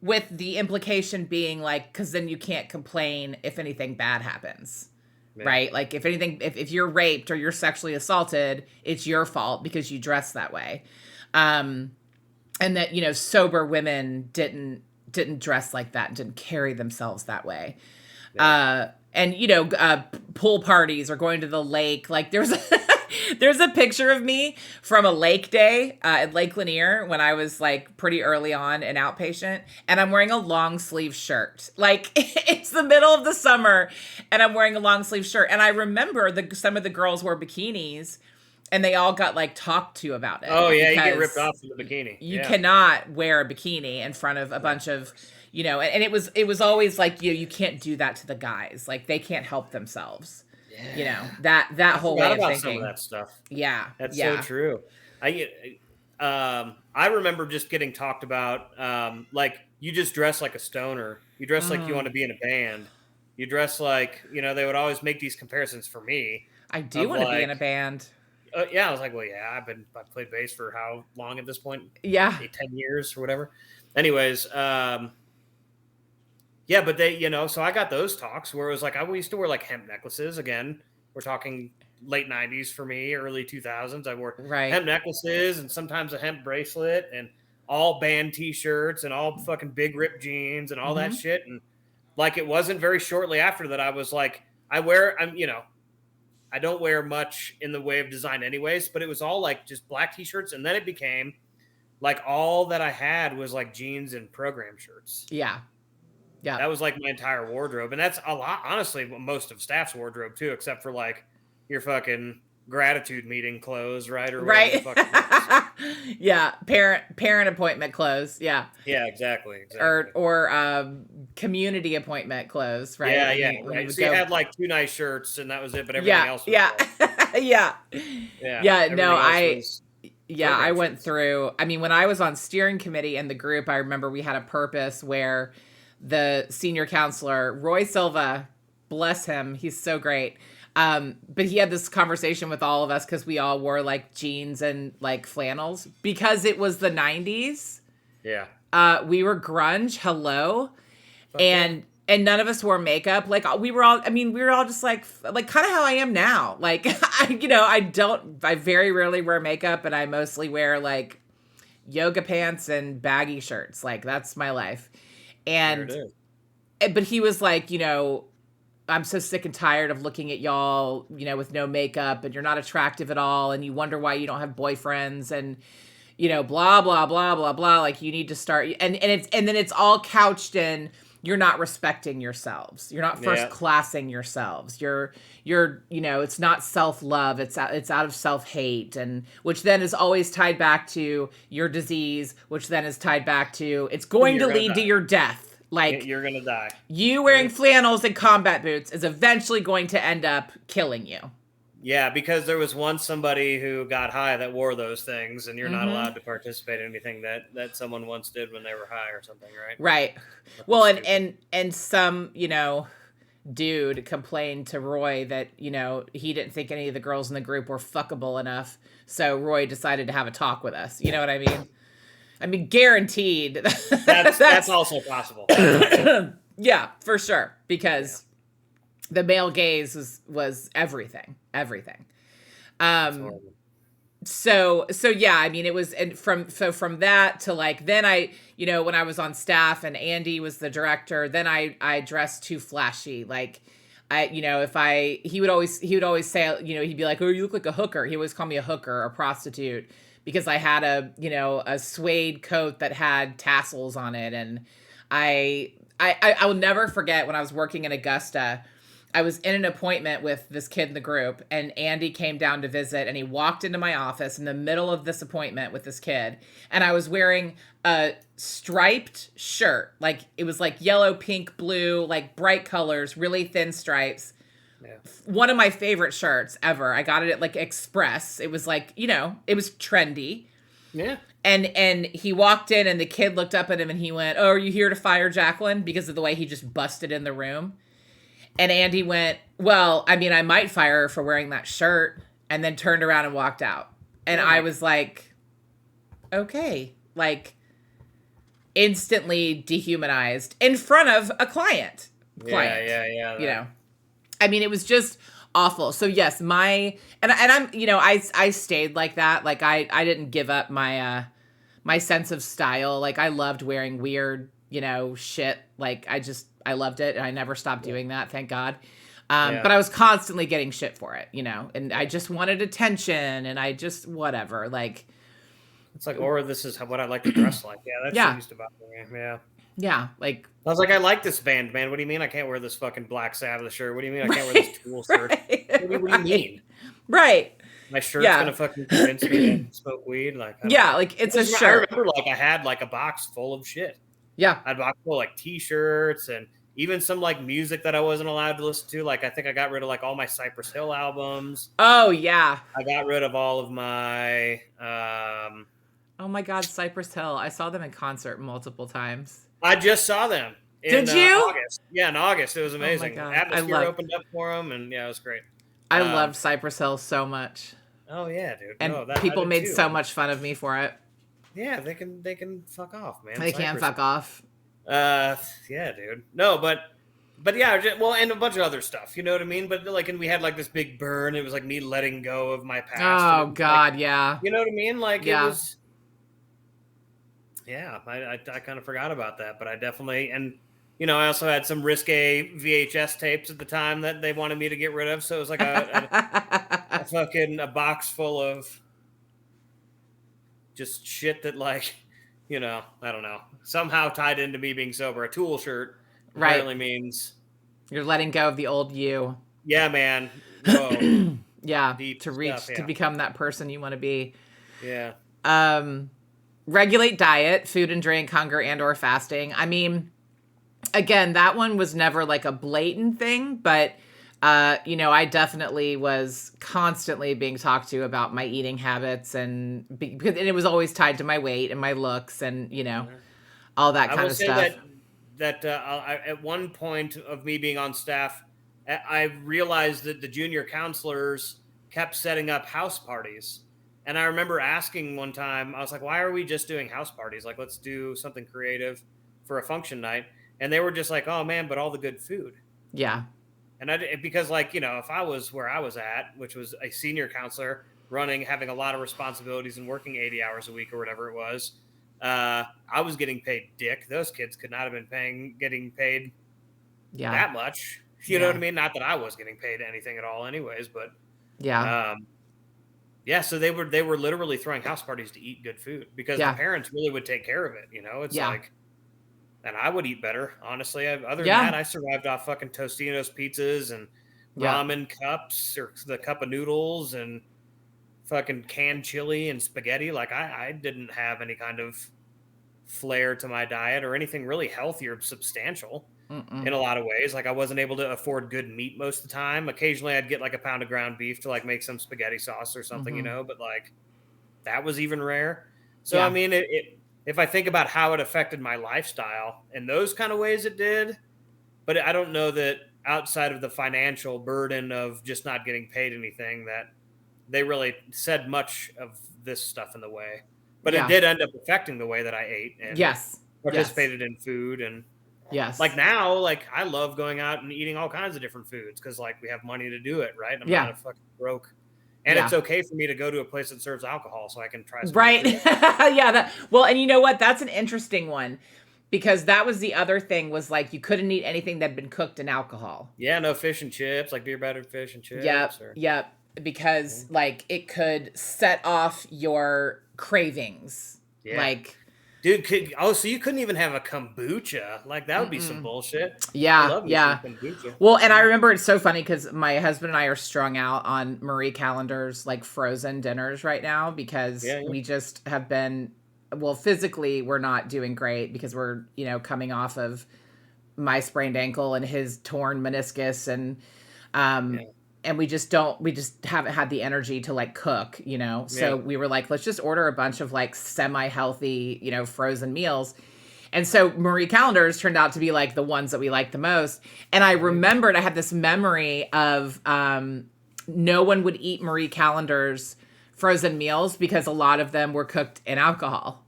with the implication being like, cause then you can't complain if anything bad happens. Yeah. Right? Like if anything, if you're raped or you're sexually assaulted, it's your fault because you dress that way. And that, you know, sober women didn't dress like that, didn't carry themselves that way. Yeah. And you know, pool parties or going to the lake. Like there's a picture of me from a lake day at Lake Lanier when I was like pretty early on an outpatient, and I'm wearing a long sleeve shirt. Like it's the middle of the summer and I'm wearing a long sleeve shirt. And I remember some of the girls wore bikinis and they all got like talked to about it. Oh yeah, you get ripped off in the bikini. You cannot wear a bikini in front of a bunch of, you know, and it was always like, you can't do that to the guys. Like they can't help themselves. Yeah. You know, that whole way of thinking. Some of that stuff. Yeah. That's so true. I remember just getting talked about, like you just dress like a stoner. You dress like you want to be in a band. You dress like, you know, they would always make these comparisons for me. I do want to be in a band. Yeah, I was like, well, yeah, I played bass for how long at this point? Yeah. 10 years or whatever. Anyways, yeah, but they, you know, so I got those talks where it was like, I used to wear like hemp necklaces. Again, we're talking late 90s for me, early 2000s. I wore hemp necklaces and sometimes a hemp bracelet and all band t-shirts and all fucking big ripped jeans and all that shit. And like, it wasn't very shortly after that I was like, you know, I don't wear much in the way of design anyways, but it was all like just black t-shirts. And then it became like all that I had was like jeans and program shirts. Yeah. Yeah. That was like my entire wardrobe. And that's a lot, honestly, most of staff's wardrobe too, except for like your fucking gratitude meeting clothes, right? Or right. Yeah. Parent appointment clothes. Yeah. Yeah, exactly. Or community appointment clothes, right? Yeah, yeah. Right. So you had like 2 nice shirts and that was it, but everything else was yeah. No, I went through, I mean, when I was on steering committee in the group, I remember we had a purpose where the senior counselor, Roy Silva, bless him, he's so great. But he had this conversation with all of us because we all wore like jeans and like flannels because it was the 90s. Yeah. We were grunge. Hello. And none of us wore makeup. Like we were all just like kind of how I am now. Like, I very rarely wear makeup and I mostly wear like yoga pants and baggy shirts. Like that's my life. But he was like, you know, I'm so sick and tired of looking at y'all, you know, with no makeup and you're not attractive at all. And you wonder why you don't have boyfriends and, you know, blah, blah, blah, blah, blah. Like you need to start. And then it's all couched in, you're not respecting yourselves. You're not first classing yourselves. You're, you know, it's not self-love. It's out of self-hate. And which then is always tied back to your disease, which then is tied back to, it's going to lead to your death. Like you're going to die. You wearing flannels and combat boots is eventually going to end up killing you. Yeah, because there was once somebody who got high that wore those things, and you're not allowed to participate in anything that someone once did when they were high or something, right? Right. Well, and some, you know, dude complained to Roy that, you know, he didn't think any of the girls in the group were fuckable enough, so Roy decided to have a talk with us. You know what I mean? I mean, guaranteed. That's also possible. Yeah, for sure, because the male gaze was everything. So yeah, I mean, it was, and from that to like, then I, you know, when I was on staff and Andy was the director, then I dressed too flashy. Like you know, he would always say, you know, he'd be like, oh, you look like a hooker. He always called me a hooker or prostitute because I had a suede coat that had tassels on it. And I will never forget when I was working in Augusta, I was in an appointment with this kid in the group, and Andy came down to visit, and he walked into my office in the middle of this appointment with this kid, and I was wearing a striped shirt. Like, it was like yellow, pink, blue, like bright colors, really thin stripes. Yeah. One of my favorite shirts ever. I got it at like Express. It was like, it was trendy. Yeah. And he walked in, and the kid looked up at him, and he went, "Oh, are you here to fire Jacqueline?" Because of the way he just busted in the room. And Andy went, "Well, I mean, I might fire her for wearing that shirt," and then turned around and walked out. And I was like, okay, like, instantly dehumanized in front of a client. Yeah. I mean, it was just awful. So yes, and I'm, I stayed like that. Like, I didn't give up my, my sense of style. Like, I loved wearing weird, shit. Like, I loved it, and I never stopped doing that, thank God. But I was constantly getting shit for it, and I just wanted attention, and I just, whatever, like. It's like, or this is what I like to dress like. Yeah, that used to bother me. Yeah. Yeah, like. I was like, I like this band, man. What do you mean I can't wear this fucking Black Sabbath shirt? What do you mean I can't wear this Tool shirt? What do you mean? Right. My shirt's gonna fucking convince me to smoke weed? Like, like, it's a shirt. I remember, like, I had like a box full of shit. Yeah. I had a box full of like T-shirts and even some like music that I wasn't allowed to listen to. Like, I think I got rid of like all my Cypress Hill albums. Oh yeah. I got rid of all of my. Oh my God, Cypress Hill! I saw them in concert multiple times. I just saw them. Did you? August. Yeah, in August. It was amazing. Oh my God. Atmosphere opened up for them, and yeah, it was great. I loved Cypress Hill so much. Oh yeah, dude. And people made so much fun of me for it. Yeah, they can fuck off, man. They can fuck off. Yeah, dude. No, but yeah, and a bunch of other stuff. You know what I mean? But like, and we had like this big burn. It was like me letting go of my past. Oh God, like, yeah. You know what I mean? Like, it was. Yeah, I kind of forgot about that, but I definitely, and I also had some risque VHS tapes at the time that they wanted me to get rid of. So it was like a fucking box full of just shit that, like, I don't know, somehow tied into me being sober. A Tool shirt apparently means you're letting go of the old you. Yeah, man. Whoa. Yeah, to become that person you want to be. Yeah. Regulate diet, food and drink, hunger and or fasting. I mean, again, that one was never like a blatant thing, but I definitely was constantly being talked to about my eating habits, and it was always tied to my weight and my looks, and all that kind of stuff. I will say that at one point of me being on staff, I realized that the junior counselors kept setting up house parties. And I remember asking one time, I was like, why are we just doing house parties? Like, let's do something creative for a function night. And they were just like, oh, man, but all the good food. Yeah. And because, like, if I was where I was at, which was a senior counselor having a lot of responsibilities and working 80 hours a week or whatever it was, I was getting paid dick. Those kids could not have been getting paid that much. You know what I mean? Not that I was getting paid anything at all anyways, but yeah. Yeah, so they were literally throwing house parties to eat good food because the parents really would take care of it. It's like, and I would eat better, honestly. Other than that, I survived off fucking Tostino's pizzas and ramen cups or the cup of noodles and fucking canned chili and spaghetti. Like, I didn't have any kind of flair to my diet or anything really healthy or substantial. In a lot of ways. Like, I wasn't able to afford good meat most of the time. Occasionally I'd get like a pound of ground beef to like make some spaghetti sauce or something, but like that was even rare. So, I mean, if I think about how it affected my lifestyle in those kind of ways, it did, but I don't know that outside of the financial burden of just not getting paid anything that they really said much of this stuff in the way, but it did end up affecting the way that I ate and participated in food. And like now, like I love going out and eating all kinds of different foods because like we have money to do it, right? I'm not a fucking broke. And it's okay for me to go to a place that serves alcohol so I can try some right. Well, and you know what? That's an interesting one because that was the other thing was like you couldn't eat anything that had been cooked in alcohol. Yeah, no fish and chips, like beer battered fish and chips. Yep. Because like it could set off your cravings. Yeah. Like Dude, so you couldn't even have a kombucha? Like that would be some bullshit. I Yeah, love me some yeah. kombucha. Well, and I remember it's so funny because my husband and I are strung out on Marie Callender's like frozen dinners right now because Yeah, yeah, we just have been, well, physically we're not doing great because we're, coming off of my sprained ankle and his torn meniscus um yeah, we just haven't had the energy to like cook, yeah. so we were like, let's just order a bunch of like semi-healthy, frozen meals. And so Marie Callender's turned out to be like the ones that we like the most. And I remembered I had this memory of no one would eat Marie Callender's frozen meals because a lot of them were cooked in alcohol.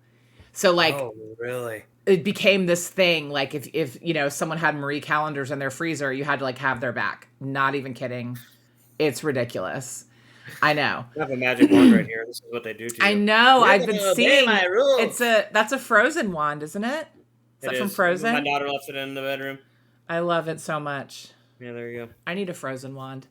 So like Oh, really? it became this thing, like if someone had Marie Callender's in their freezer, you had to like have their back. Not even kidding. It's ridiculous. I know. I have a magic wand right here. This is what they do to I you. know. You're I've been gonna obey seeing my rules. that's a Frozen wand, isn't it? Is It that from is. My Frozen? daughter left it in the bedroom. I love it so much. Yeah, there you go. I need a Frozen wand.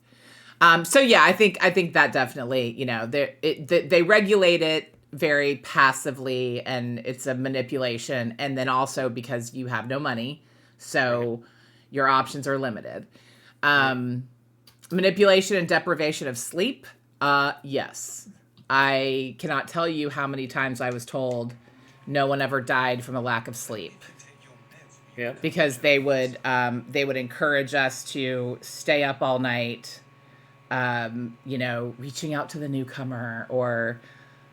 So yeah, I think that definitely, they regulate it very passively, and it's a manipulation, and then also because you have no money, so Right. your options are limited. Right. Manipulation and deprivation of sleep. Yes, I cannot tell you how many times I was told no one ever died from a lack of sleep Yeah. because they would encourage us to stay up all night, reaching out to the newcomer or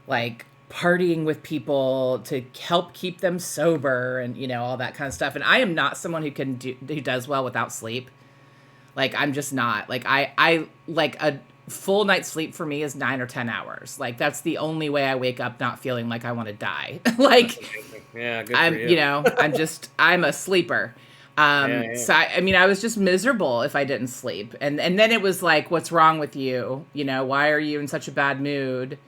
like partying with people to help keep them sober and all that kind of stuff. And I am not someone who does well without sleep. Like I'm just not. Like I like a full night's sleep for me is 9 or 10 hours. Like that's the only way I wake up not feeling like I want to die. That's Like amazing. Yeah, good for I'm, you. I'm a sleeper. Yeah, yeah. So I was just miserable if I didn't sleep. And then it was like, what's wrong with you? Why are you in such a bad mood?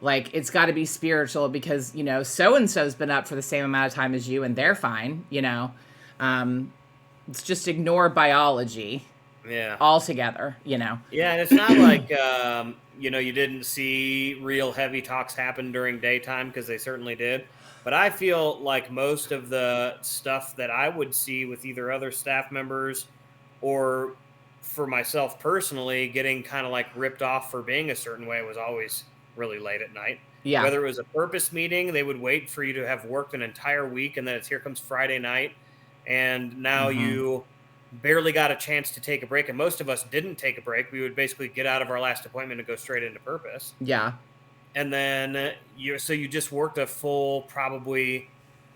Like it's got to be spiritual because, so and so's been up for the same amount of time as you and they're fine. It's just ignore biology Yeah. altogether. Yeah, and it's not like you didn't see real heavy talks happen during daytime because they certainly did. But I feel like most of the stuff that I would see with either other staff members or for myself personally, getting kind of like ripped off for being a certain way was always really late at night. Yeah. Whether it was a purpose meeting, they would wait for you to have worked an entire week, and then it's here comes Friday night, and now Mm-hmm. you barely got a chance to take a break. And most of us didn't take a break. We would basically get out of our last appointment and go straight into purpose. Yeah. And then you just worked a full probably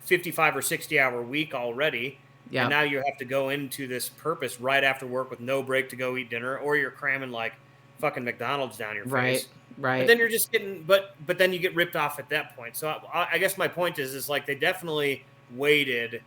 55 or 60-hour week already. Yeah. And now you have to go into this purpose right after work with no break to go eat dinner, or you're cramming like fucking McDonald's down your Right. face. Right. And then you're just getting, but then you get ripped off at that point. So I guess my point is like they definitely waited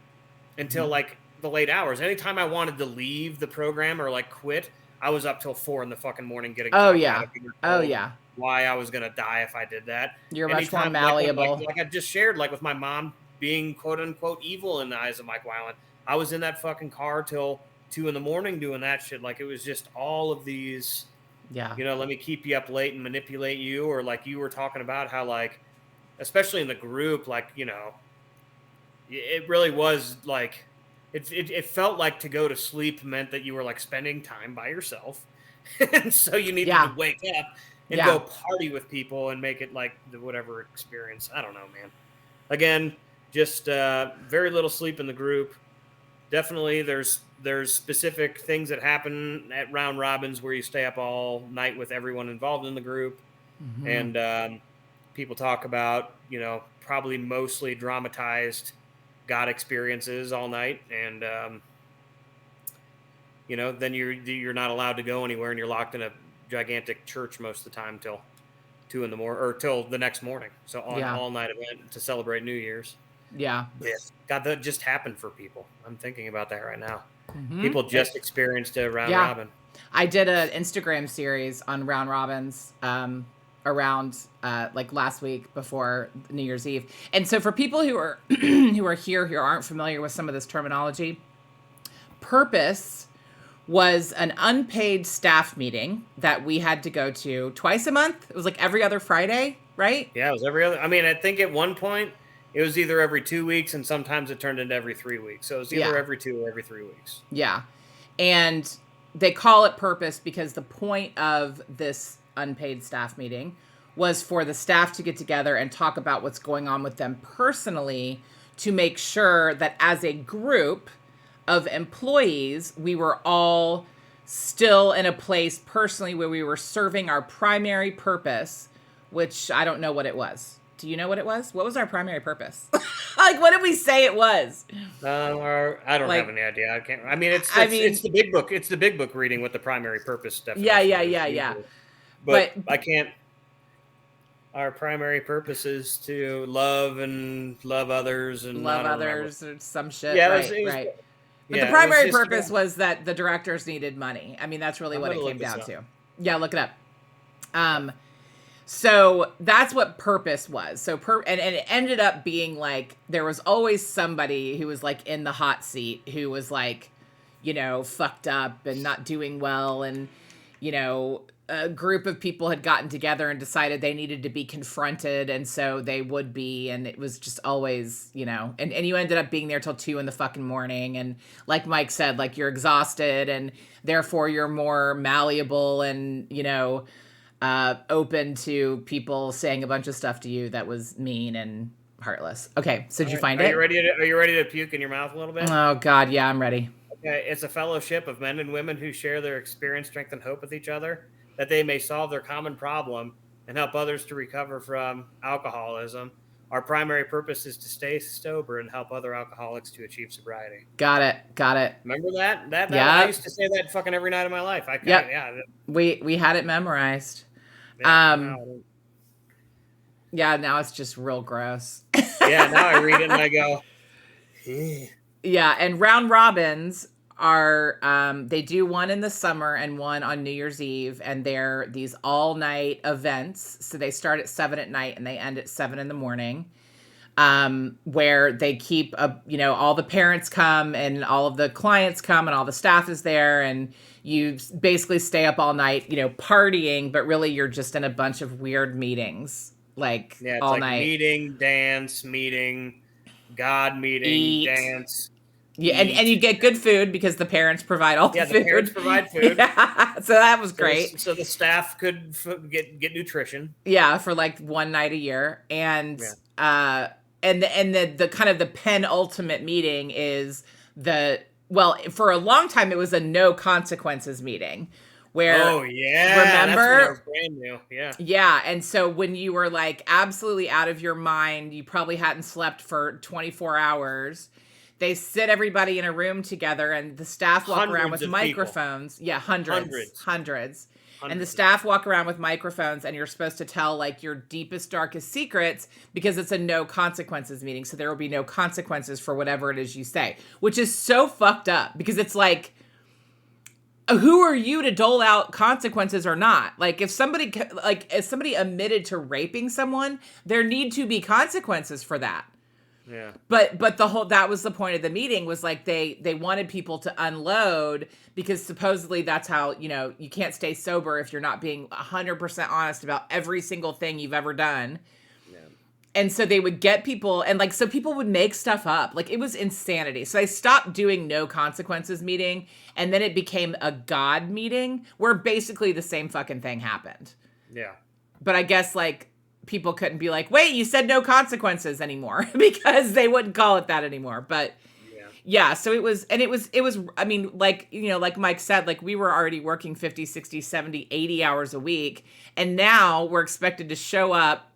until like the late hours. Anytime I wanted to leave the program or like quit, I was up till 4 in the fucking morning getting. Oh yeah. Oh yeah. Why I was gonna die if I did that. You're much more Anytime, malleable. like I just shared, like with my mom being quote unquote evil in the eyes of Mike Weiland, I was in that fucking car till 2 in the morning doing that shit. Like it was just all of these, Yeah. let me keep you up late and manipulate you, or like you were talking about how like, especially in the group, like it really was like it felt like to go to sleep meant that you were like spending time by yourself, and so you needed to wake up and go party with people and make it like the whatever experience. I don't know, man. Again, just very little sleep in the group. Definitely, there's specific things that happen at round robins where you stay up all night with everyone involved in the group, and people talk about probably mostly dramatized God experiences all night, and then you're not allowed to go anywhere, and you're locked in a gigantic church most of the time till 2 in the morning or till the next morning. So all night event to celebrate New Year's. Yeah. God, that just happened for people. I'm thinking about that right now. People just experienced a round robin. I did an Instagram series on round robins around like last week before New Year's Eve. And so for people who are who are here who aren't familiar with some of this terminology, purpose was an unpaid staff meeting that we had to go to twice a month. It was like every other Friday, right? Yeah, it was every other. I mean, I think at one point it was either every 2 weeks, and sometimes it turned into every 3 weeks. So it was either Yeah. every 2 or every 3 weeks. Yeah. And they call it purpose because the point of this unpaid staff meeting was for the staff to get together and talk about what's going on with them personally, to make sure that as a group of employees, we were all still in a place personally where we were serving our primary purpose, which I don't know what it was. Do you know what it was? What was our primary purpose? Like, what did we say it was? I don't Like, have any idea. I can't. I mean, it's I mean, the big book. It's the big book reading what the primary purpose yeah, definition yeah, is. yeah, yeah. Usually. But But I can't. Our primary purpose is to love others, and I love don't remember. others or some shit. Yeah, Right, it was. right. But the Yeah, it was primary just. purpose was that the directors needed money. I mean, that's really I'm what gonna it look came this down up. to. Yeah, look it up. So that's what purpose was. So and it ended up being like there was always somebody who was like in the hot seat who was like, you know, fucked up and not doing well, and you know, a group of people had gotten together and decided they needed to be confronted, and so they would be, and it was just always, you know, and you ended up being there till 2 in the fucking morning, and like Mike said, like you're exhausted and therefore you're more malleable and, you know, open to people saying a bunch of stuff to you that was mean and heartless. Okay, so did you find Are it? you ready? Are you ready to puke in your mouth a little bit? Oh God, yeah, I'm ready. Okay, it's a fellowship of men and women who share their experience, strength, and hope with each other, that they may solve their common problem and help others to recover from alcoholism. Our primary purpose is to stay sober and help other alcoholics to achieve sobriety. Got it. Got it. Remember that? That I Yep. used to say that fucking every night of my life. Yep. Yeah. We had it memorized. Yeah, no, Yeah, now it's just real gross. yeah, now I read it and I go, eh. Yeah, and round robins are they do one in the summer and one on New Year's Eve, and they're these all night events. So they start at 7 at night and they end at 7 in the morning. Where they keep you know, all the parents come and all of the clients come and all the staff is there, and you basically stay up all night, you know, partying, but really you're just in a bunch of weird meetings, like Yeah, it's all like night. meeting, dance, meeting, God meeting, Eat. Dance. Yeah, and you get good food because the parents provide all the food. The parents provide food. Yeah, so that was great. So the staff could get nutrition. Yeah, for like one night a year, and the kind of the penultimate meeting is for a long time it was a no consequences meeting, where remember, that's brand new. Yeah, and so when you were like absolutely out of your mind, you probably hadn't slept for 24 hours. They sit everybody in a room together, and the staff walk around with microphones. People. Yeah, hundreds. And the staff walk around with microphones, and you're supposed to tell like your deepest, darkest secrets, because it's a no consequences meeting. So there will be no consequences for whatever it is you say, which is so fucked up, because it's like, who are you to dole out consequences or not? Like if somebody admitted to raping someone, there need to be consequences for that. Yeah. But that was the point of the meeting, was like they wanted people to unload, because supposedly that's how, you know, you can't stay sober if you're not being 100% honest about every single thing you've ever done. Yeah. And so they would get people, and like, so people would make stuff up. Like, it was insanity. So they stopped doing no consequences meeting, and then it became a God meeting, where basically the same fucking thing happened. Yeah. But I guess like people couldn't be like, wait, you said no consequences anymore, because they wouldn't call it that anymore. But yeah, so it was, I mean, like, you know, like Mike said, like we were already working 50, 60, 70, 80 hours a week. And now we're expected to show up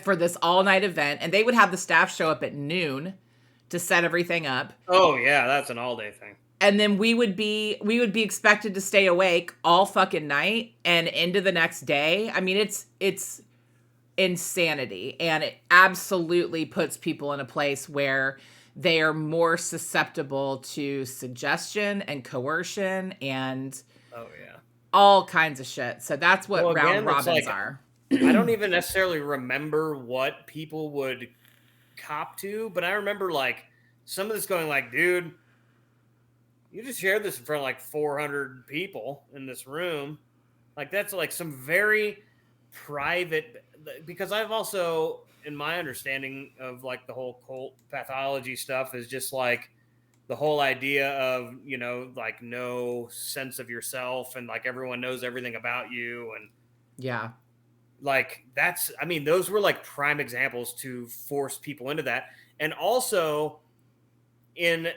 for this all night event, and they would have the staff show up at noon to set everything up. Oh yeah, that's an all day thing. And then we would be expected to stay awake all fucking night and into the next day. I mean, it's insanity, and it absolutely puts people in a place where they are more susceptible to suggestion and coercion and all kinds of shit. So that's what round robins are. I don't even necessarily remember what people would cop to, but I remember like some of this going like, dude, you just shared this in front of like 400 people in this room. Like that's like some very private, because I've also in my understanding of like the whole cult pathology stuff is just like the whole idea of, you know, like no sense of yourself and like everyone knows everything about you. And Yeah. like that's, I mean, those were like prime examples to force people into that. And also in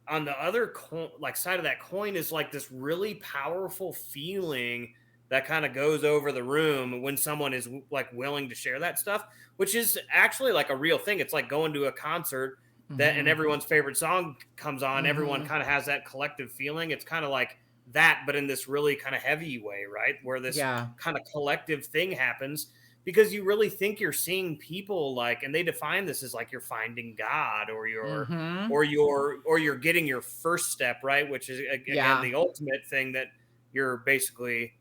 on the other like side of that coin is like this really powerful feeling that kind of goes over the room when someone is like willing to share that stuff, which is actually like a real thing. It's like going to a concert that and Mm-hmm. everyone's favorite song comes on, everyone Mm-hmm. kind of has that collective feeling. It's kind of like that, but in this really kind of heavy way, right? Where this Yeah. kind of collective thing happens because you really think you're seeing people like, and they define this as like you're finding God or you're Mm-hmm. or you're getting your first step, right? Which is again Yeah. the ultimate thing that you're basically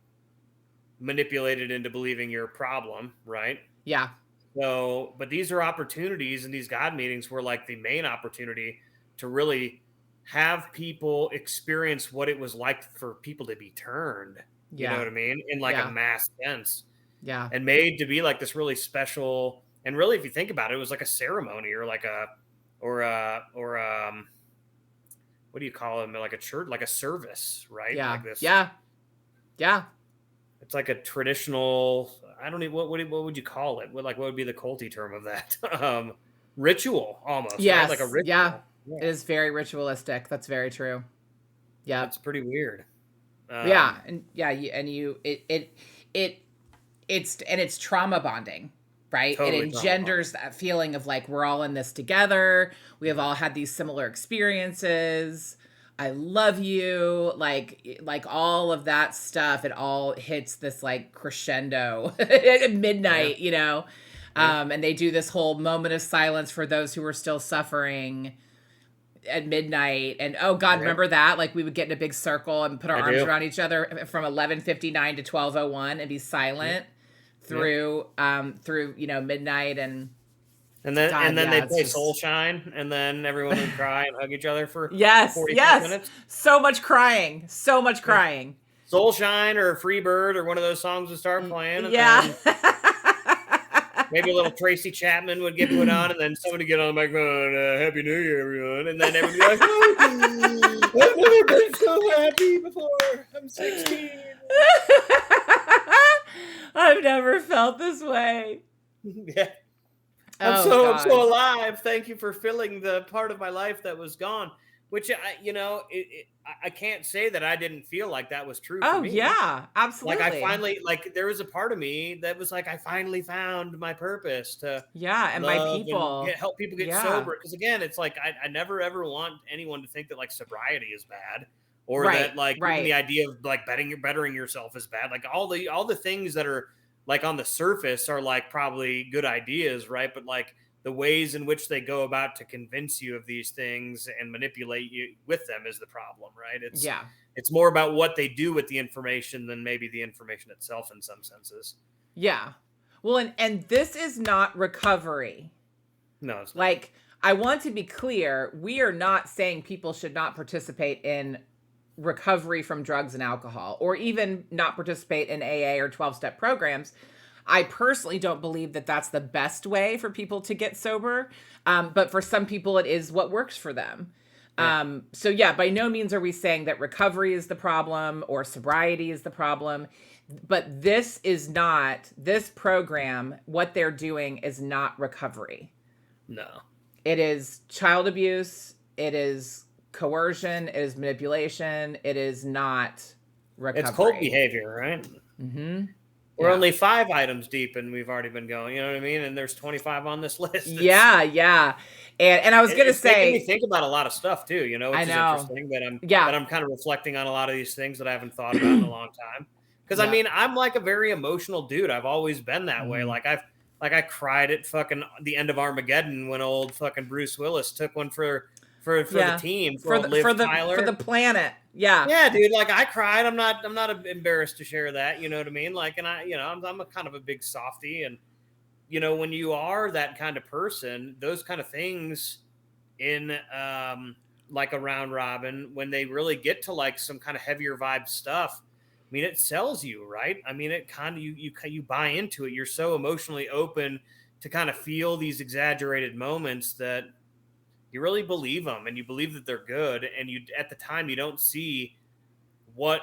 manipulated into believing your problem, right? Yeah. So, but these are opportunities, and these God meetings were like the main opportunity to really have people experience what it was like for people to be turned. You know Yeah. what I mean? In like a Yeah. mass sense, Yeah. and made to be like this really special. And really, if you think about it, it was like a ceremony or like a or what do you call them? Like a church, like a service, right? Yeah. Like this. Yeah. Yeah. It's like a traditional. I don't even what would you call it? What would be the culty term of that? Ritual almost, right? Like a Yes. Yeah. ritual. Yeah, It is very ritualistic. That's very true. Yep. it's pretty weird. Yeah. And yeah, it it's trauma bonding, right? It Totally trauma bonding. engenders that feeling of like we're all in this together. We have all had these similar experiences. I love you, like all of that stuff. It all hits this like crescendo at Yeah, midnight, you know. yeah, And they do this whole moment of silence for those who are still suffering at midnight. And oh god, yeah. remember that, like we would get in a big circle and put our I arms do. around each other from 11:59 to 12:01 and be Yeah, silent yeah. through you know midnight. And And god, then yeah, they it's play Soul just Shine, and then everyone would cry and hug each other for yes, 45 yes, minutes. so much crying, so much Yeah. crying. Soul Shine or Free Bird or one of those songs would start playing, and Yeah. then maybe a little Tracy Chapman would get put on, and then somebody get on the microphone, Happy New Year, everyone. And then everybody like, oh, I've never been so happy before. I'm 16. I've never felt this way. Yeah. Oh I'm so god. alive. Thank you for filling the part of my life that was gone. Which I can't say that I didn't feel like that was true for Oh me. yeah, Like I absolutely. finally, like there was a part of me that was like, I finally found my purpose to Yeah, and my love and people. help people get Yeah. sober. Because again, it's like I never ever want anyone to think that like sobriety is bad, or that Right, like even the right. idea of like bettering yourself is bad. Like all the things that are like on the surface are like probably good ideas, right? But like the ways in which they go about to convince you of these things and manipulate you with them is the problem, right? Yeah. It's more about what they do with the information than maybe the information itself in some senses. Yeah. Well, and this is not recovery. No, it's not. Like, I want to be clear, we are not saying people should not participate in recovery from drugs and alcohol or even not participate in AA or 12-step programs. I personally don't believe that that's the best way for people to get sober. But for some people, it is what works for them. Yeah. So yeah, by no means are we saying that recovery is the problem or sobriety is the problem. But this is not, this program, what they're doing is not recovery. No. It is child abuse. It is coercion. It is manipulation. It is not It's cult recovery. behavior, right? Mm-hmm. We're Yeah. only 5 items deep and we've already been going, you know what I mean? And there's 25 on this list. Yeah, yeah. And I was gonna It's making me say, think about a lot of stuff too, I which is know. interesting Yeah. that I'm kind of reflecting on a lot of these things that I haven't thought about in a long time. Because I Yep. mean, I'm like a very emotional dude. I've always been that way. Mm-hmm. I cried at fucking the end of Armageddon when old fucking Bruce Willis took one for the Yeah. team for For old the Liv for Tyler. the planet. Yeah. Yeah, dude. Like I cried. I'm not embarrassed to share that. You know what I mean? Like, and I'm a kind of a big softy, and when you are that kind of person, those kind of things in like a round robin, when they really get to like some kind of heavier vibe stuff, I mean, it sells you, right? I mean, it kind of you buy into it. You're so emotionally open to kind of feel these exaggerated moments that you really believe them and you believe that they're good. And you, at the time, you don't see what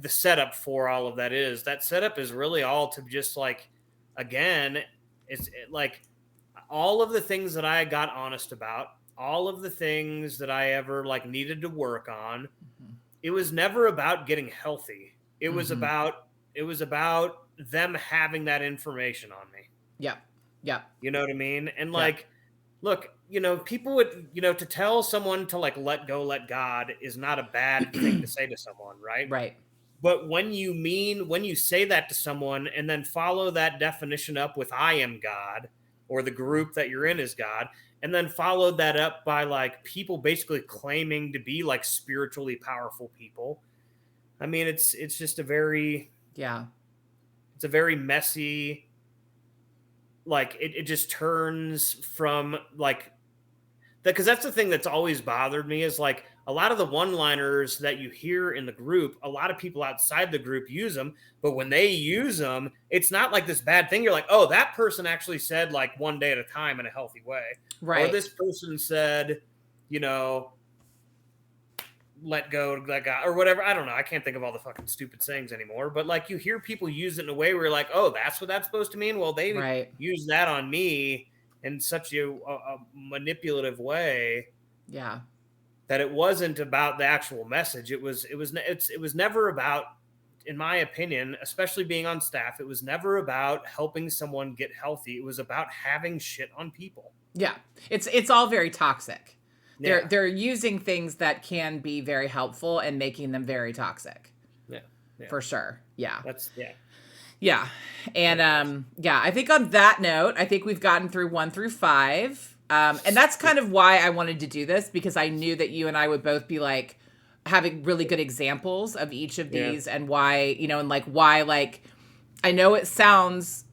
the setup for all of that is. That setup is really all to just like, again, it's like all of the things that I got honest about, all of the things that I ever like needed to work on. It was never about getting healthy. It was about them having that information on me. Yeah. Yeah. You know what I mean? And like, look, you know, people would, you know, to tell someone to like let go, let God is not a bad thing to say to someone, right? Right. But when you say that to someone and then follow that definition up with I am God, or the group that you're in is God, and then followed that up by like people basically claiming to be like spiritually powerful people. I mean, it's just a very messy, like it just turns from like that, because that's the thing that's always bothered me is like a lot of the one-liners that you hear in the group, a lot of people outside the group use them, but when they use them, it's not like this bad thing. You're like, oh, that person actually said like one day at a time in a healthy way. Right. Or this person said, you know, let go, let God, or whatever. I don't know. I can't think of all the fucking stupid sayings anymore, but like you hear people use it in a way where you're like, oh, that's what that's supposed to mean? Well, they use that on me in such a manipulative way. Yeah. That it wasn't about the actual message. It was never about, in my opinion, especially being on staff, it was never about helping someone get healthy. It was about having shit on people. Yeah. It's all very toxic. Yeah. They're using things that can be very helpful and making them very toxic. Yeah. For sure. Yeah. Yeah. And I think on that note, I think we've gotten through 1 through 5. And that's kind of why I wanted to do this, because I knew that you and I would both be like having really good examples of each of these and why, you know, and like why, like, I know it sounds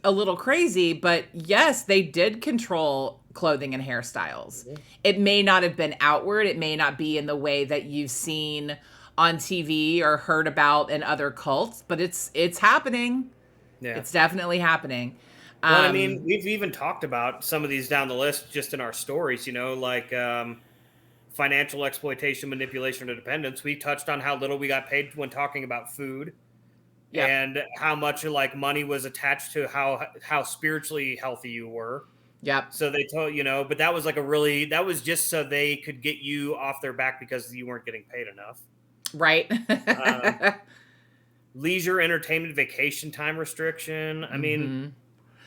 a little crazy, but yes, they did control clothing and hairstyles. Mm-hmm. It may not have been outward. It may not be in the way that you've seen on TV or heard about in other cults, but it's happening. Yeah. It's definitely happening. Well, I mean, we've even talked about some of these down the list just in our stories, you know, like financial exploitation, manipulation, or dependence. We touched on how little we got paid when talking about food and how much like money was attached to how spiritually healthy you were. Yep. So they told, you know, but that was like that was just so they could get you off their back because you weren't getting paid enough. Right. Leisure, entertainment, vacation time restriction. I mean,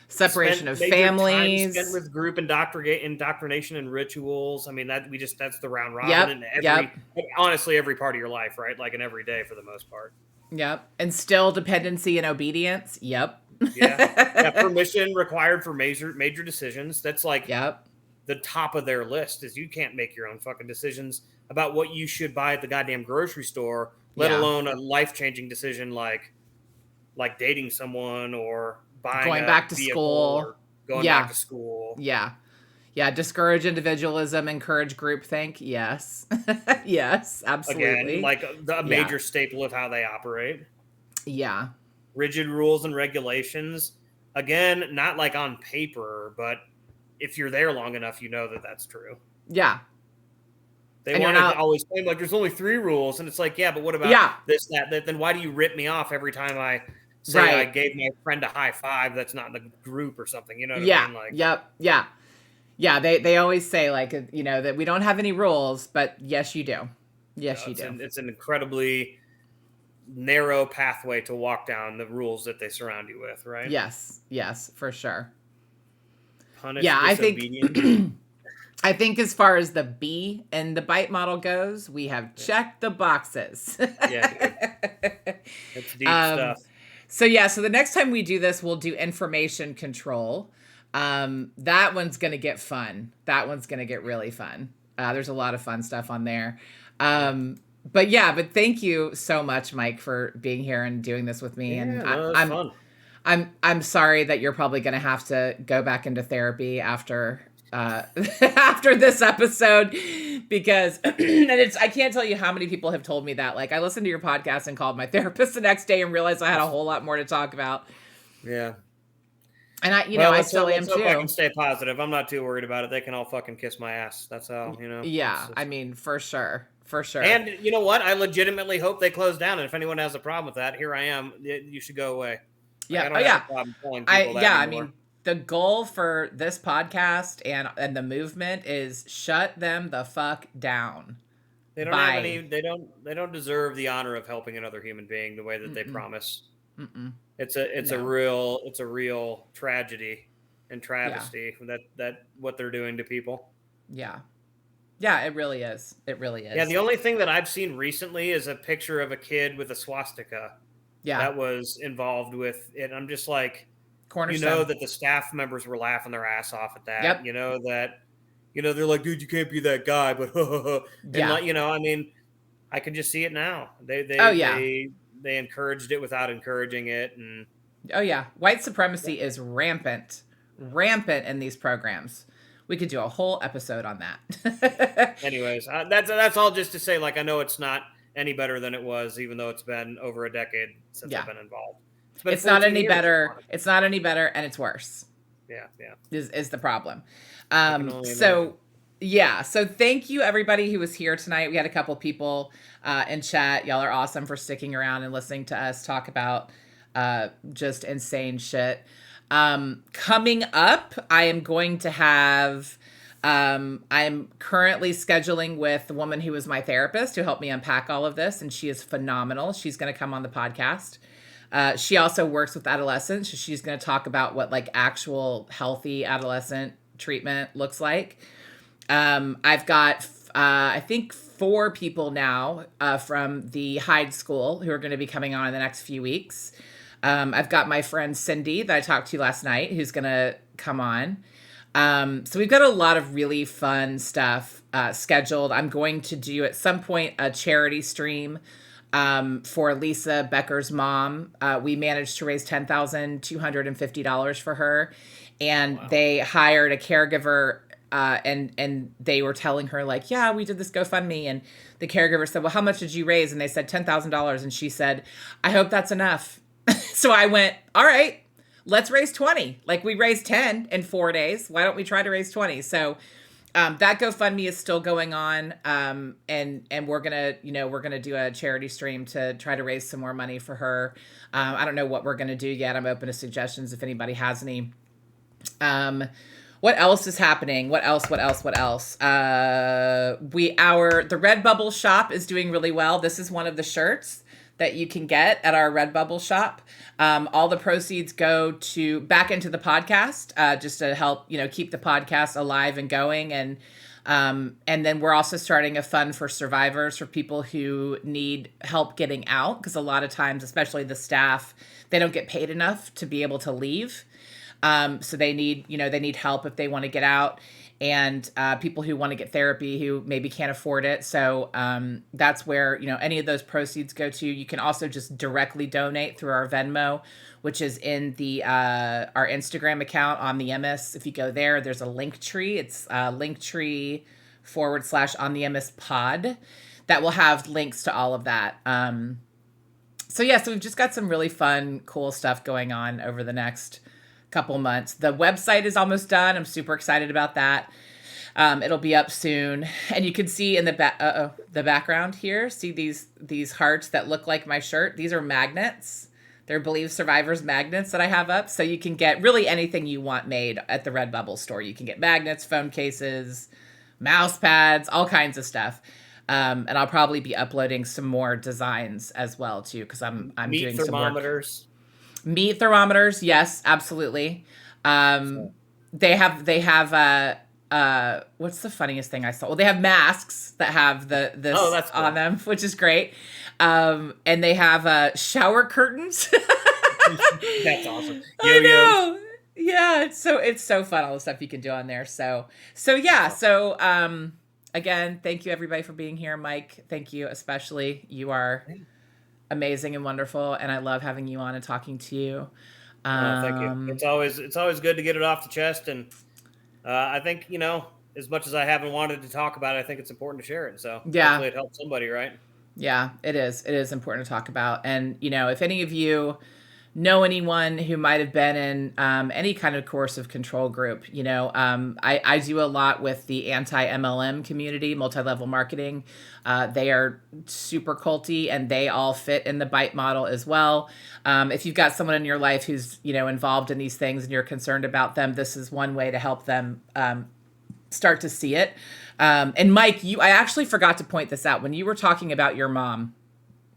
separation of families, spent with group indoctrination and rituals. I mean, that's the round robin in honestly every part of your life, right? Like in every day for the most part. Yep. And still dependency and obedience. Yep. Yeah. Permission required for major decisions. That's like the top of their list is you can't make your own fucking decisions about what you should buy at the goddamn grocery store, let alone a life-changing decision like dating someone or going back to school. Going back to school. Yeah. Yeah. Discourage individualism, encourage groupthink. Yes. Yes, absolutely. Again, like the major staple of how they operate. Yeah. Rigid rules and regulations. Again, not like on paper, but if you're there long enough, you know that that's true. Yeah. They want to always claim like there's only 3 rules. And it's like, yeah, but what about this, that? Then why do you rip me off every time I say I gave my friend a high five that's not in the group or something? You know what I mean? Like, yep. Yeah. Yeah. They always say like, you know, that we don't have any rules, but yes, you do. Yes, you do. It's an incredibly narrow pathway to walk down the rules that they surround you with, right? Yes. Yes, for sure. Punish disobedience. I think as far as the B and the bite model goes, we have checked the boxes. Yeah. It's deep stuff. So the next time we do this, we'll do information control. That one's going to get fun. That one's going to get really fun. There's a lot of fun stuff on there. But thank you so much, Mike, for being here and doing this with me. And fun. I'm sorry that you're probably going to have to go back into therapy after after this episode, because I can't tell you how many people have told me that. Like, I listened to your podcast and called my therapist the next day and realized I had a whole lot more to talk about. Yeah. And Well, I still am let's hope I can too. stay positive. I'm not too worried about it. They can all fucking kiss my ass. That's how, Yeah, I mean, for sure. For sure. and you know what? I legitimately hope they close down. And if anyone has a problem with that, here I am. You should go away. Like, I Yeah. Oh don't have a yeah. problem telling people that I anymore. mean, the goal for this podcast and the movement is shut them the fuck down. They don't have any. Bye. They don't deserve the honor of helping another human being the way that they Mm-mm. promise. Mm-mm. No. It's a real tragedy and Yeah. travesty that what they're doing to people. Yeah. Yeah, it really is. It really Yeah, is. the only thing that I've seen recently is a picture of a kid with a swastika Yeah. that was involved with it. I'm just like, Cornerstone. that the staff members were laughing their ass off at that. Yep. They're like, dude, you can't be that guy, but and Yeah. like, I mean, I can just see it now. Oh yeah. They encouraged it without encouraging it, and Oh yeah. White supremacy is rampant. Rampant in these programs. We could do a whole episode on that. anyways, that's all just to say. Like, I know it's not any better than it was, even though it's been over a decade since I've Yeah. been involved. It's been It's not 14 any years. better. It's not any better, and it's worse. Yeah, yeah. Is the problem. I can only imagine. Yeah. So thank you everybody who was here tonight. We had a couple people in chat. Y'all are awesome for sticking around and listening to us talk about just insane shit. Coming up, I am going to have. I'm currently scheduling with the woman who was my therapist to help me unpack all of this, and she is phenomenal. She's going to come on the podcast. She also works with adolescents. So she's going to talk about what like actual healthy adolescent treatment looks like. I've got, I think 4 people now from the Hyde School who are going to be coming on in the next few weeks. I've got my friend Cindy that I talked to last night who's going to come on. So we've got a lot of really fun stuff scheduled. I'm going to do at some point a charity stream for Lisa Becker's mom. We managed to raise $10,250 for her, and Wow. they hired a caregiver. And they were telling her like, yeah, we did this GoFundMe, and the caregiver said, well, how much did you raise? And they said $10,000, and she said, I hope that's enough. So I went, all right, let's raise 20. Like, we raised 10 in 4 days. Why don't we try to raise 20? So that GoFundMe is still going on. And we're gonna do a charity stream to try to raise some more money for her. I don't know what we're gonna do yet. I'm open to suggestions if anybody has any. What else is happening? What else? The Redbubble shop is doing really well. This is one of the shirts that you can get at our Redbubble shop. All the proceeds go back into the podcast, just to help, keep the podcast alive and going. And then we're also starting a fund for survivors, for people who need help getting out. Because a lot of times, especially the staff, they don't get paid enough to be able to leave. So they need help if they want to get out, and people who want to get therapy who maybe can't afford it. So that's where, any of those proceeds go to. You can also just directly donate through our Venmo, which is in our Instagram account on the MS. If you go there, there's a link tree. It's Linktree/on the MS pod that will have links to all of that. So we've just got some really fun, cool stuff going on over the next couple months. The website is almost done. I'm super excited about that. It'll be up soon, and you can see in the background here. See these hearts that look like my shirt. These are magnets. They're Believe Survivors magnets that I have up. So you can get really anything you want made at the Redbubble store. You can get magnets, phone cases, mouse pads, all kinds of stuff. And I'll probably be uploading some more designs as well too, because I'm doing thermometers. some work. Meat thermometers, yes, absolutely. They have what's the funniest thing I saw? Well, they have masks that have this that's cool. on them, which is great. And they have shower curtains. That's awesome. I know. Yeah, it's so fun, all the stuff you can do on there. So again, thank you everybody for being here. Mike, thank you especially. You are amazing and wonderful, and I love having you on and talking to you. Thank you. It's always good to get it off the chest, and I think, as much as I haven't wanted to talk about it, I think it's important to share it. So hopefully it helps somebody, right? Yeah, it is. It is important to talk about. And if any of you know anyone who might have been in any kind of coercive control group. I do a lot with the anti-MLM community, multi-level marketing. They are super culty, and they all fit in the bite model as well. If you've got someone in your life who's involved in these things and you're concerned about them, this is one way to help them start to see it. And Mike, I actually forgot to point this out when you were talking about your mom.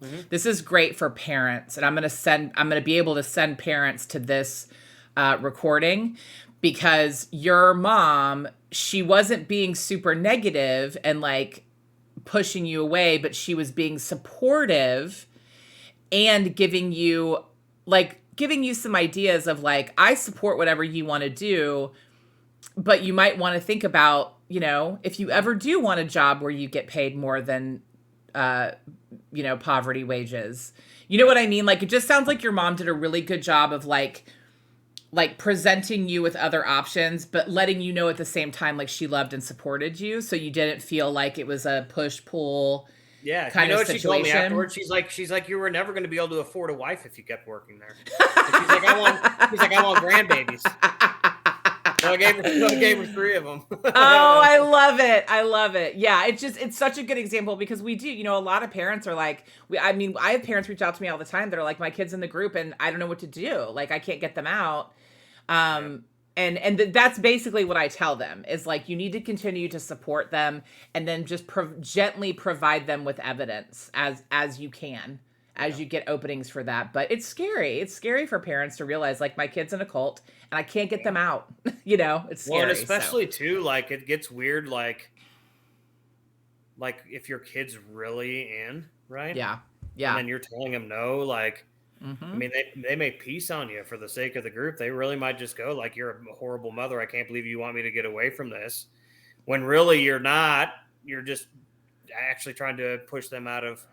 Mm-hmm. This is great for parents, and I'm going to be able to send parents to this recording, because your mom, she wasn't being super negative and like pushing you away, but she was being supportive and giving you some ideas of like, I support whatever you want to do, but you might want to think about, if you ever do want a job where you get paid more than poverty wages. You know what I mean? Like, it just sounds like your mom did a really good job of like presenting you with other options, but letting you know at the same time, like, she loved and supported you. So you didn't feel like it was a push pull kind of situation. She told me afterwards? She's like, you were never going to be able to afford a wife if you kept working there. She's like, I want grandbabies. So I gave her 3 of them. Oh, I love it. I love it. Yeah, it's such a good example, because we do, a lot of parents are like, I have parents reach out to me all the time. They're like, my kid's in the group and I don't know what to do. Like, I can't get them out. And that's basically what I tell them is like, you need to continue to support them, and then just gently provide them with evidence as you can. As you get openings for that. But it's scary. It's scary for parents to realize, like, my kid's in a cult and I can't get them out. It's scary. Well, and especially too, like, it gets weird, like if your kid's really in, right? Yeah. And then you're telling them no, like, mm-hmm. I mean, they may piece on you for the sake of the group. They really might just go like, you're a horrible mother. I can't believe you want me to get away from this. When really you're not. You're just actually trying to push them out of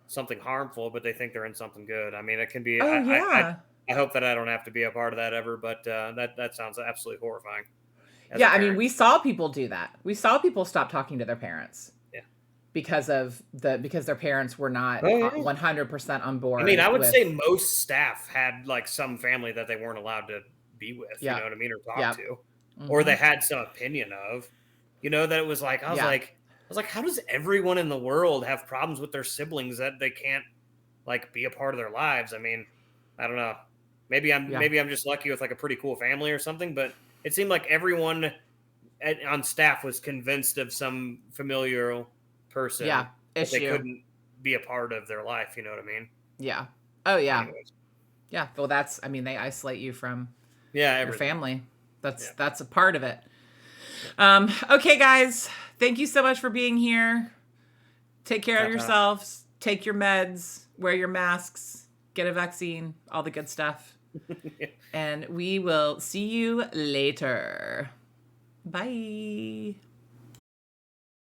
something harmful, but they think they're in something good. I mean, it can be. I hope that I don't have to be a part of that ever, but that sounds absolutely horrifying. Yeah, I mean, we saw people do that. We saw people stop talking to their parents. Yeah, because their parents were not 100% on board. I mean, I would say most staff had like some family that they weren't allowed to be with. Yeah. You know what I mean, or talk to, mm-hmm. or they had some opinion of. That it was like I was like, how does everyone in the world have problems with their siblings that they can't like be a part of their lives? I mean, I don't know. Maybe I'm just lucky with like a pretty cool family or something, but it seemed like everyone on staff was convinced of some familial person that they couldn't be a part of their life. You know what I mean? Yeah. Oh yeah. Anyways. Yeah. Well, they isolate you from your family. That's a part of it. Okay, guys. Thank you so much for being here. Take care of yourselves. Take your meds. Wear your masks. Get a vaccine. All the good stuff. And we will see you later. Bye.